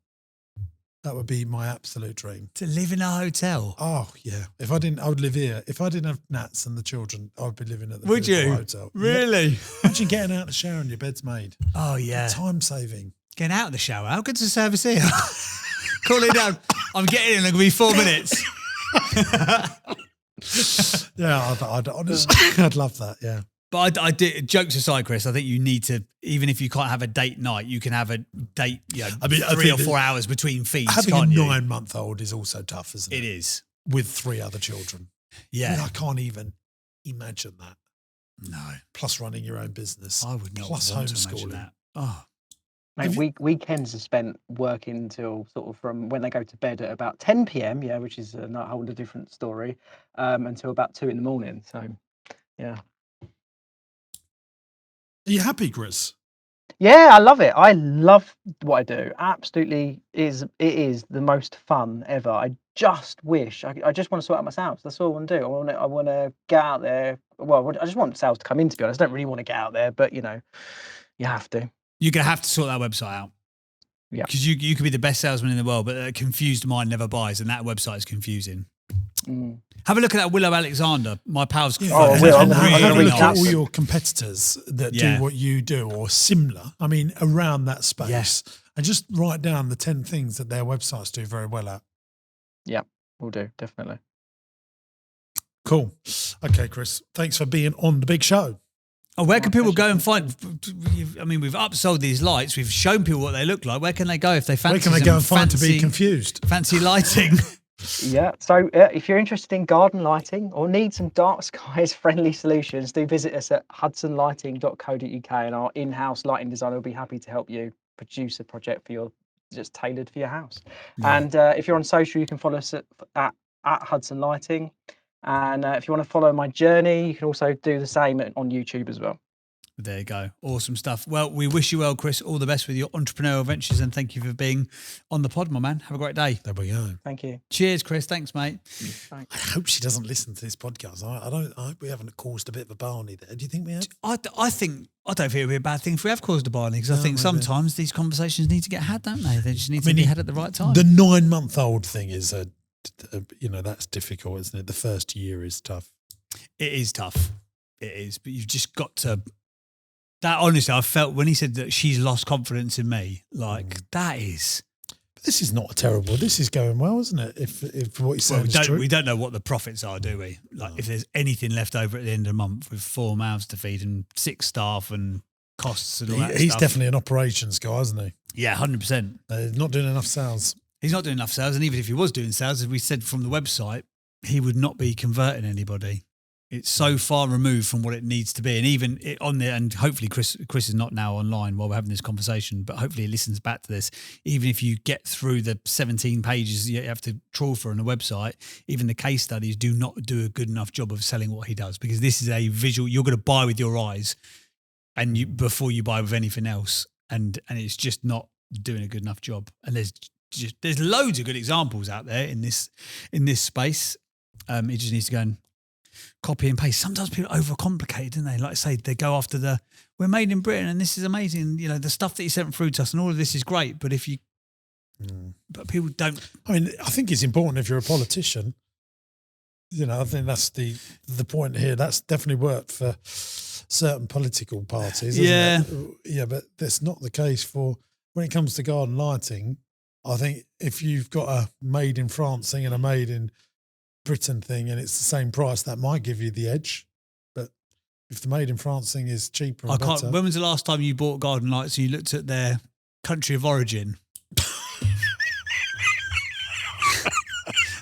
That would be my absolute dream.
To live in a hotel?
Oh yeah. If I didn't, I would live here. If I didn't have Nats and the children, I would be living at the
Would you?
hotel.
Really?
Yeah. Imagine getting out of the shower and your bed's made.
Oh, yeah.
Time saving.
Getting out of the shower. How good's the service here? Call it down. I'm getting in. It'll be 4 minutes.
Yeah, I'd honestly, I'd love that. Yeah.
But I did, jokes aside, Chris, I think you need to, even if you can't have a date night, you can have a date, I mean, 3 or 4 hours between feeds,
Having
can't
a
you?
9-month-old is also tough, isn't it?
It is.
With 3 other children.
Yeah.
I mean, I can't even imagine that.
No.
Plus running your own business.
I would not
Plus
want to imagine
homeschooling.
that. Oh.
Mate, weekends are spent working till sort of from when they go to bed at about 10 p.m. Yeah, which is a whole different story, until about 2 in the morning. So, yeah.
Are you happy, Chris?
Yeah, I love it. I love what I do. Absolutely, it is the most fun ever. I just wish I just want to sort out my sales. That's all I want to do. I want to get out there. Well, I just want sales to come in. To be honest, I don't really want to get out there, but you have to.
You're going to have to sort that website out.
Yeah.
Because you could be the best salesman in the world, but a confused mind never buys, and that website is confusing.
Mm.
Have a look at that Willow Alexander, my pal's.
Yeah.
Oh,
and,
Will,
and
I'm
have
gonna
a look
reach
at
out.
all your competitors that
Yeah.
do what you do or similar. I mean, around that space. And just write down the 10 things that their websites do very well at.
Yeah, we'll do, definitely.
Cool. Okay, Chris. Thanks for being on the big show.
Oh, where can
My
people
pleasure.
go and find? I mean, we've upsold these lights. We've shown people what they look like. Where can they go if they fancy?
Where can they
some
go and find to be
fancy-
confused?
Fancy lighting.
Yeah, so if you're interested in garden lighting or need some dark skies friendly solutions, do visit us at hudsonlighting.co.uk, and our in-house lighting designer will be happy to help you produce a project for your just tailored for your house.
Yeah.
And if you're on social, you can follow us at Hudson Lighting. And if you want to follow my journey, you can also do the same on YouTube as well.
There you go. Awesome stuff. Well, we wish you well, Chris. All the best with your entrepreneurial ventures, and thank you for being on the pod, my man. Have a great day.
There we go.
Thank you.
Cheers, Chris. Thanks, mate.
I hope she doesn't listen to this podcast. I hope we haven't caused a bit of a Barney there. Do you think we have?
I don't think it'd be a bad thing if we have caused a Barney, because I
No,
think
maybe.
sometimes these conversations need to get had, don't they? They just need to be had at the right time.
The 9-month-old thing is that's difficult, isn't it? The first year is tough.
It is tough. It is, but you've just got to. That honestly, I felt when he said that she's lost confidence in me. Like that is.
But this is not terrible. This is going well, isn't it? If what you said
Well,
is true.
we don't know what the profits are, do we? Like if there's anything left over at the end of the month with 4 mouths to feed and 6 staff and costs and all that
He's
stuff.
definitely an operations guy, isn't he?
Yeah, 100%.
Not doing enough sales.
He's not doing enough sales, and even if he was doing sales, as we said from the website, he would not be converting anybody. It's so far removed from what it needs to be, and even on there. And hopefully, Chris is not now online while we're having this conversation, but hopefully, he listens back to this. Even if you get through the 17 pages you have to trawl for on the website, even the case studies do not do a good enough job of selling what he does, because this is a visual. You're going to buy with your eyes, and before you buy with anything else, and it's just not doing a good enough job. And there's loads of good examples out there in this space. It just needs to go and copy and paste. Sometimes people overcomplicate, don't they? Like I say, they go after we're made in Britain and this is amazing. You know, the stuff that you sent through to us and all of this is great. But but people don't.
I mean, I think it's important if you're a politician. You know, I think that's the point here. That's definitely worked for certain political parties. Hasn't it? Yeah, but that's not the case for when it comes to garden lighting. I think if you've got a made in France thing and a made in Britain thing and it's the same price, that might give you the edge. But if the made in France thing is cheaper and better.
When was the last time you bought garden lights and you looked at their country of origin?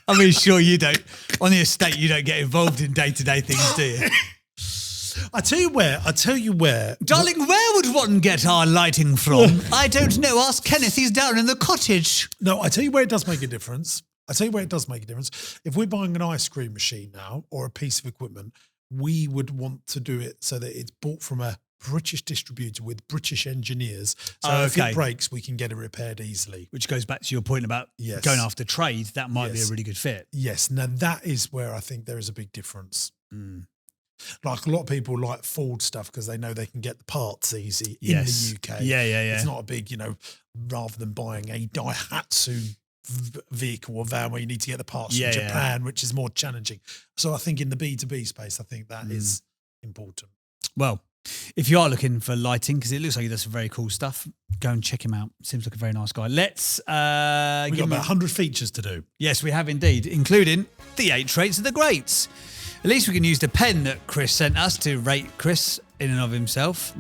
I mean, sure, you don't. On the estate, you don't get involved in day-to-day things, do you?
I tell you where.
Darling, where would one get our lighting from? I don't know. Ask Kenneth. He's down in the cottage.
No, I tell you where it does make a difference. I tell you where it does make a difference. If we're buying an ice cream machine now or a piece of equipment, we would want to do it so that it's bought from a British distributor with British engineers. So if it breaks, we can get it repaired easily.
Which goes back to your point about going after trade. That might be a really good fit.
Yes. Now that is where I think there is a big difference. Like a lot of people like Ford stuff because they know they can get the parts easy in the UK.
Yeah.
It's not a big, rather than buying a Daihatsu vehicle or van where you need to get the parts from Japan, which is more challenging. So I think in the B2B space, I think that is important.
Well, if you are looking for lighting, because it looks like he does some very cool stuff, go and check him out. Seems like a very nice guy. Let's
We've got about 100 features to do.
Yes, we have indeed, including the 8 traits of the greats. At least we can use the pen that Chris sent us to rate Chris in and of himself.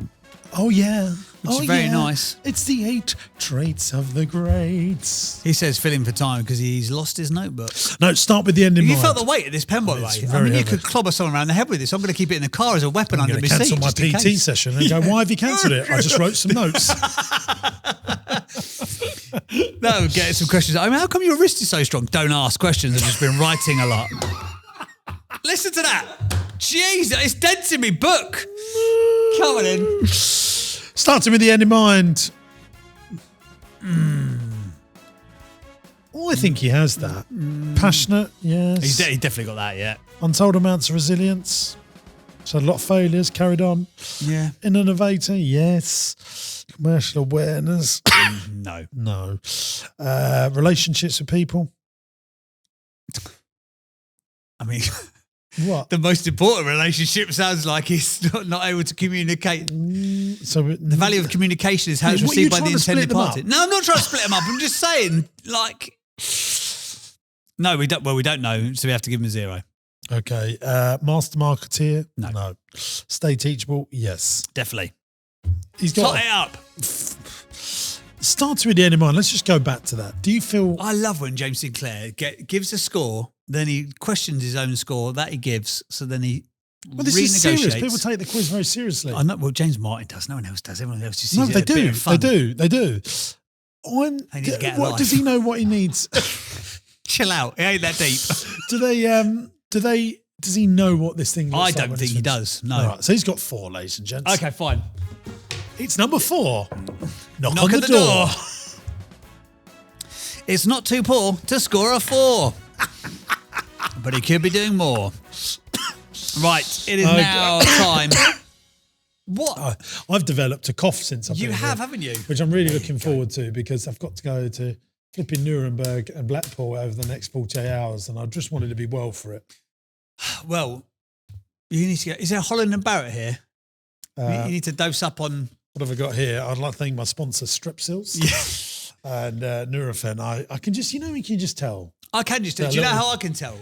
Oh, yeah.
Which is very nice.
It's the 8 traits of the greats.
He says fill in for time because he's lost his notebook.
No, start with the end in mind.
You felt the weight of this pen, by the way. I mean, you could clobber someone around the head with this. I'm going to keep it in the car as a weapon under my seat.
I'm going to cancel my PT session and go, why have you cancelled it? I just wrote some notes.
No, get some questions. I mean, how come your wrist is so strong? Don't ask questions. I've just been writing a lot. Listen to that. Jeez, it's dents in my book. Come on in.
Starting with the end in mind. Oh, I think he has that. Passionate, yes.
He's definitely got that, yeah.
Untold amounts of resilience. So a lot of failures, carried on.
Yeah.
An innovator, yes. Commercial awareness. No. Relationships with people.
I mean...
What?
The most important relationship sounds like he's not able to communicate.
So
the value of communication is how it's received by the intended party. No, I'm not trying to split them up. I'm just saying, like, no, we don't. Well, we don't know, so we have to give him a 0.
Okay. Master marketeer?
No.
Stay teachable? Yes.
Definitely.
He's got
Tot it up.
Starts with the end in mind. Let's just go back to that. Do you feel...
I love when James Sinclair gives a score, then he questions his own score that he gives, so then he
this is serious. People take the quiz very seriously.
I know. Well, James Martin does. No one else does. Everyone else just sees
No, they
it a bit
do.
of fun.
They do. Does he know what he needs?
Chill out. It ain't that deep.
Does he know what this thing looks like?
I don't think he does. No.
All right, so he's got 4, ladies and gents.
Okay, fine.
It's number 4. Knock on the door.
It's not too poor to score a 4. But he could be doing more. Right, it is now time. What?
I've developed a cough since I've been here,
haven't you?
Which I'm really looking forward to because I've got to go to flipping Nuremberg and Blackpool over the next 48 hours and I just wanted to be well for it.
Well, you need to go. Is there Holland and Barrett here? You need to dose up on...
What have I got here? I'd like to thank my sponsor, Strepsils.
Yeah.
And Nurofen. I can just, you can just tell.
I can just tell. Do you know how I can tell?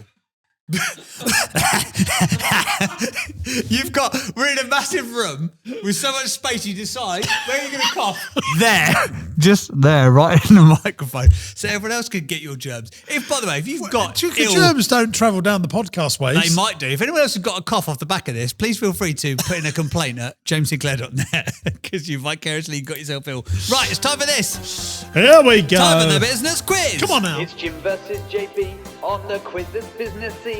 We're in a massive room with so much space. You decide where you're going to cough. There, just there, right in the microphone, so everyone else can get your germs. By the way, if you've got
germs don't travel down the podcast ways.
They might do. If anyone else has got a cough off the back of this, please feel free to put in a complaint at jamessinclair.net because you've vicariously got yourself ill. Right, it's time for this.
Here we go.
Time for the business quiz.
Come on now.
It's Jim versus JB on the quiz that's businessy.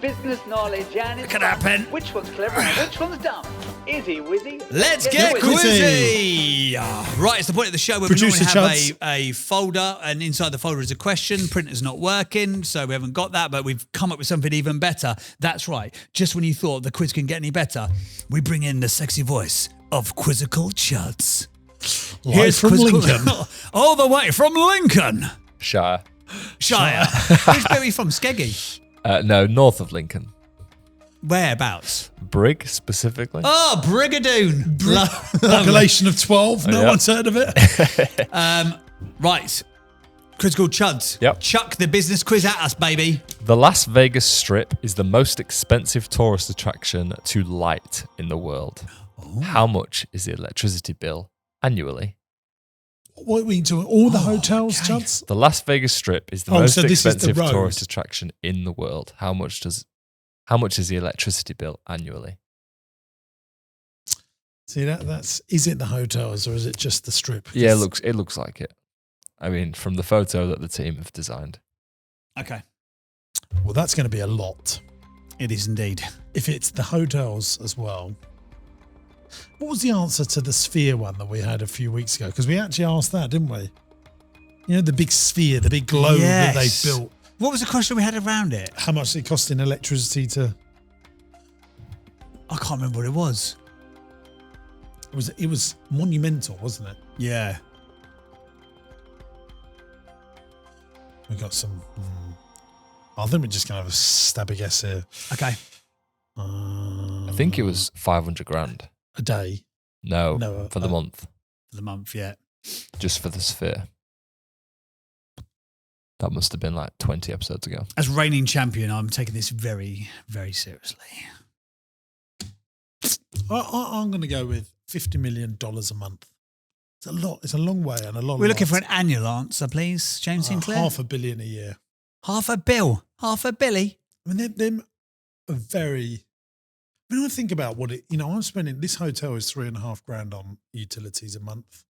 Business knowledge and it's
Look at that pen.
Which one's clever and which one's dumb? Izzy Wizzy.
Let's get quizzy. Right, it's the point of the show where
Producer
we normally have a folder, and inside the folder is a question. Printer's not working, so we haven't got that, but we've come up with something even better. That's right. Just when you thought the quiz can get any better, we bring in the sexy voice of Quizzical Chuds.
Live from Lincoln.
All the way from Lincoln.
Shire.
Which bit are you from? Skeggy?
No, north of Lincoln.
Whereabouts?
Brig, specifically.
Oh, Brigadoon.
Population of 12. No one's heard of it.
Right. Quiz called Chuds.
Yep.
Chuck the business quiz at us, baby.
The Las Vegas Strip is the most expensive tourist attraction to light in the world. Oh. How much is the electricity bill annually?
What are we doing? All the hotels, Chuds?
The Las Vegas Strip is the most expensive tourist attraction in the world. How much is the electricity bill annually?
See is it the hotels or is it just the Strip?
Yeah, it looks like it. I mean, from the photo that the team have designed.
Okay.
Well, that's going to be a lot.
It is indeed.
If it's the hotels as well. What was the answer to the sphere one that we had a few weeks ago? Because we actually asked that, didn't we? You know, the big sphere, the big globe that they built.
What was the question we had around it?
How much it cost in electricity to...
I can't remember what it was.
It was monumental, wasn't it?
Yeah.
We got some... I think we're just going to have a stabby guess here.
Okay.
I think it was 500 grand.
A day.
No, for the month.
For the month, yeah.
Just for the sphere. That must have been like 20 episodes ago.
As reigning champion, I'm taking this very, very seriously.
I'm going to go with $50 million a month. It's a lot. It's a long way and a lot.
We're looking for an annual answer, please, James Sinclair.
$500 million a year.
Half a bill. Half a billy.
I mean, they're very... When I think about what it... I'm spending... This hotel is $3,500 on utilities a month.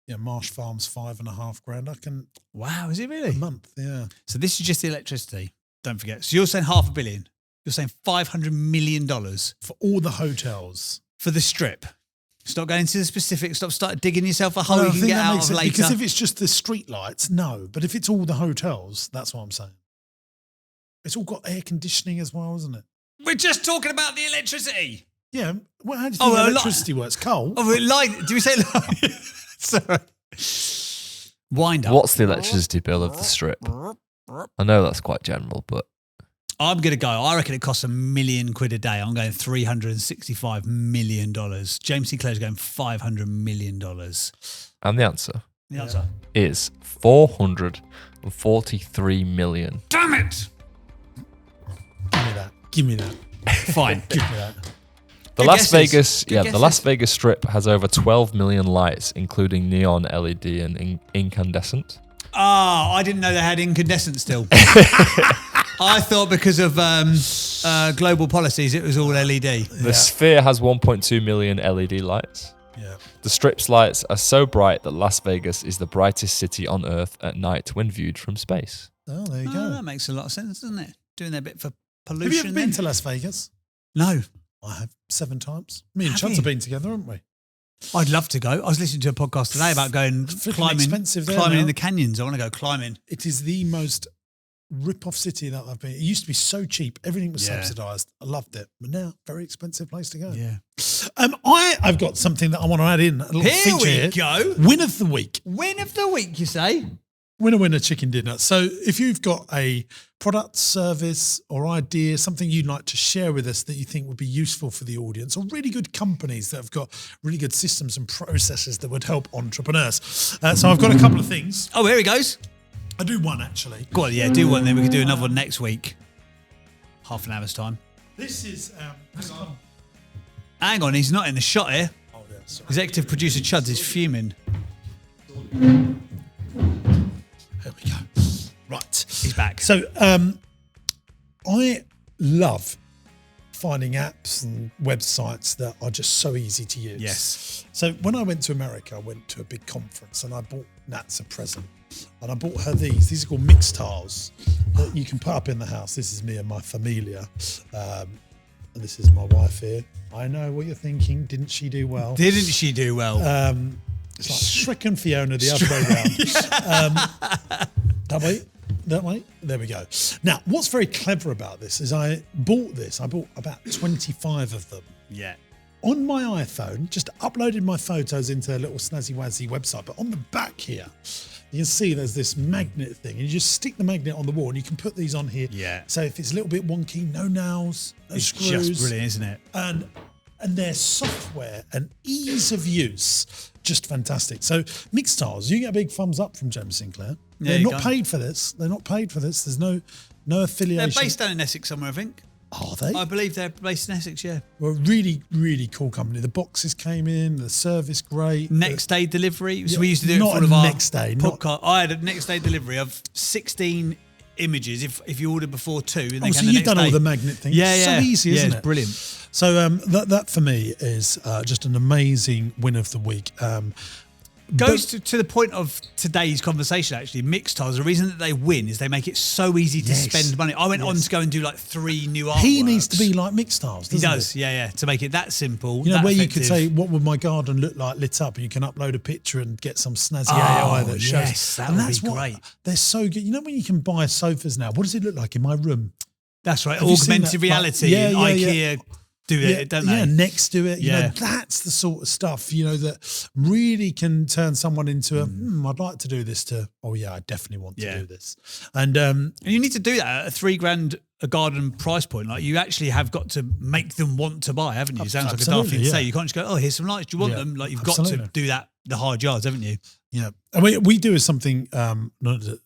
Yeah, Marsh Farms $5,500. I can...
Wow, is it really?
A month, yeah.
So this is just the electricity. Don't forget. So you're saying $500 million. You're saying $500 million.
For all the hotels.
For the strip. Stop going into the specifics. Start digging yourself a hole
I
you can
think
get
that
out
makes
of
sense,
later.
because if it's just the street lights, no. But if it's all the hotels, that's what I'm saying. It's all got air conditioning as well, isn't it?
We're just talking about the electricity.
Yeah. Well, how do you think electricity works? Coal?
Oh, do we say Sorry. Wind up.
What's the electricity bill of the strip? I know that's quite general, but...
I'm going to go. I reckon it costs £1 million a day. I'm going $365 million. James Sinclair's going $500 million.
And the answer?
The answer
is 443 million.
Damn it!
Give me that.
Fine.
Give me that.
The
Good
Las
guesses.
Vegas, the Las Vegas Strip has over 12 million lights, including neon, LED, and incandescent.
I didn't know they had incandescent still. I thought because of global policies, it was all LED.
The Sphere has 1.2 million LED lights.
Yeah.
The Strip's lights are so bright that Las Vegas is the brightest city on Earth at night when viewed from space.
Oh, there you go.
That makes a lot of sense, doesn't it? Doing their bit for pollution.
Have you ever been to Las Vegas?
No.
I have 7 times. Me and
Have
Chuds
you?
have been together, haven't we?
I'd love to go. I was listening to a podcast today about going climbing
expensive there
in
now.
the canyons. I want to go climbing.
It is the most rip-off city that I've been. It used to be so cheap. Everything was subsidised. I loved it. But now, very expensive place to go.
Yeah.
I've got something that I want to add in. A little
Here
feature
we go.
Win of the week.
Win of the week, you say?
Winner chicken dinner. So if you've got a product, service or idea, something you'd like to share with us that you think would be useful for the audience, or really good companies that have got really good systems and processes that would help entrepreneurs. So I've got a couple of things.
Oh, here he goes.
I do one actually.
Go on, yeah, do one, then we can do another one next week. Half an hour's time.
This is...
Hang on, he's not in the shot here.
Oh, yeah, sorry.
Executive producer Chuds is fuming.
There we go. Right.
He's back.
So I love finding apps and websites that are just so easy to use.
Yes.
So when I went to America, I went to a big conference and I bought Nats a present. And I bought her these. These are called mix tiles that you can put up in the house. This is me and my familia. And this is my wife here. I know what you're thinking. Didn't she do well?
Didn't she do well?
It's like Shrek and Fiona the other way round. That way. There we go. Now, what's very clever about this is I bought about 25 of them.
Yeah.
On my iPhone, just uploaded my photos into a little snazzy wazzy website. But on the back here, you can see there's this magnet thing. And you just stick the magnet on the wall and you can put these on here.
Yeah.
So if it's a little bit wonky, no nails, no
It's
screws.
just brilliant, isn't it?
And their software and ease of use, just fantastic. So Mix Tiles, you get a big thumbs up from James Sinclair.
Yeah,
They're
you
not
go.
paid for this. There's no affiliation.
They're based down in Essex somewhere, I think.
Are they?
I believe they're based in Essex, yeah.
Well, really, really cool company. The boxes came in, the service great.
Next day delivery. So
Yeah,
we used to do it
not
for all
a
of our
next day, not-
podcast. I had a next day delivery of 16 images if you ordered before 2. And
Oh,
then
so
came the
you've
next
done
day.
all the magnet things.
Yeah,
It's
yeah.
so easy, isn't
it's
it?
brilliant.
So that for me is just an amazing win of the week.
goes to the point of today's conversation, actually. Mixed tiles, the reason that they win is they make it so easy to spend money. I went on to go and do like 3 new artworks.
He needs to be like Mixed Tiles, doesn't he?
Does, yeah, to make it that simple.
You know,
that
where
effective.
you could say, what would my garden look like lit up? And you can upload a picture and get some snazzy AI that shows.
Yes, that would be great.
They're so good. You know when you can buy sofas now? What does it look like in my room?
That's right.
Have you seen
Augmented
that?
reality.
Like,
IKEA do it, don't they?
Yeah, next to it. You know,
Yeah.
that's the sort of stuff, you know, that really can turn someone into I'd like to do this to, I definitely want to do this. And
And you need to do that at a $3,000 a garden price point. Like you actually have got to make them want to buy, haven't you? Sounds like a daft thing to say. You can't just go, here's some lights. Do you want them? Like you've got to do that the hard yards, haven't you?
Yeah. And we do something, not that,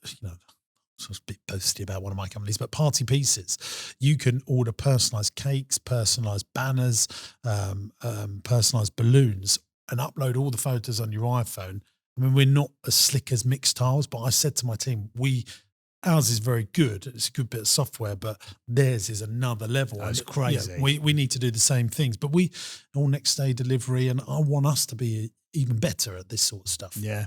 so I was a bit boasty about one of my companies, but Party Pieces. You can order personalised cakes, personalised banners, personalised balloons, and upload all the photos on your iPhone. I mean, we're not as slick as Mixed Tiles, but I said to my team, ours is very good. It's a good bit of software, but theirs is another level.
That's crazy.
Yeah, we need to do the same things, but we all next day delivery, and I want us to be even better at this sort of stuff.
Yeah.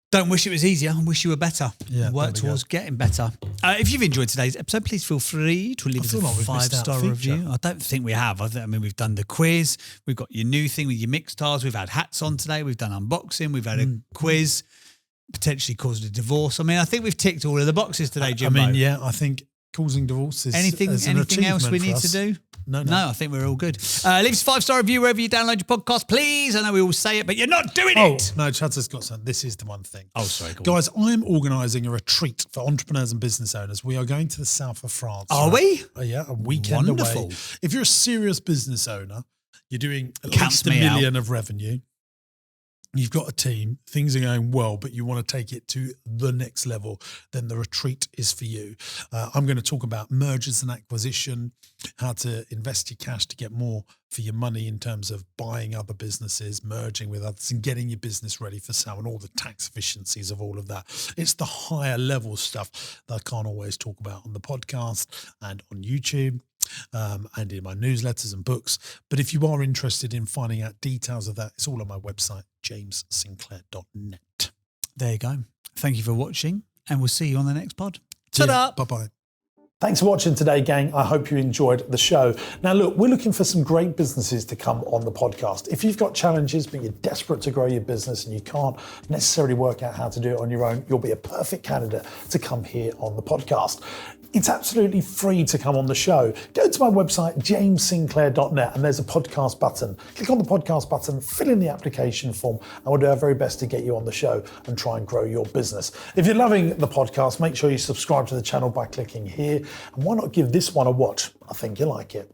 Don't wish it was easier. I wish you were better.
Yeah,
Work towards getting better. If you've enjoyed today's episode, please feel free to leave us a
feel like we've missed out
5-star
a
review.
feature.
I don't think we have. I mean, we've done the quiz. We've got your new thing with your Mixed Tiles. We've had hats on today. We've done unboxing. We've had a quiz. Potentially caused a divorce. I mean, I think we've ticked all of the boxes today, Jimbo.
I mean, yeah, I think causing divorce is
anything else we need to do?
No,
I think we're all good. Leave us a 5-star review wherever you download your podcast, please. I know we all say it, but you're not doing it.
No, Chad's has got something. This is the one thing.
Oh, sorry.
Guys, I'm organising a retreat for entrepreneurs and business owners. We are going to the south of France.
Are we?
Yeah, a weekend
Wonderful.
away. If you're a serious business owner, you're doing at
Counts
least $1
me
million of revenue. You've got a team, things are going well, but you want to take it to the next level, then the retreat is for you. I'm going to talk about mergers and acquisition, how to invest your cash to get more for your money in terms of buying other businesses, merging with others, and getting your business ready for sale, and all the tax efficiencies of all of that. It's the higher level stuff that I can't always talk about on the podcast and on YouTube. And in my newsletters and books. But if you are interested in finding out details of that, it's all on my website, jamessinclair.net.
There you go. Thank you for watching, and we'll see you on the next pod. Ta-da!
Bye-bye. Thanks for watching today, gang. I hope you enjoyed the show. Now, look, we're looking for some great businesses to come on the podcast. If you've got challenges, but you're desperate to grow your business and you can't necessarily work out how to do it on your own, you'll be a perfect candidate to come here on the podcast. It's absolutely free to come on the show. Go to my website, jamessinclair.net, and there's a podcast button. Click on the podcast button, fill in the application form, and we'll do our very best to get you on the show and try and grow your business. If you're loving the podcast, make sure you subscribe to the channel by clicking here. And why not give this one a watch? I think you'll like it.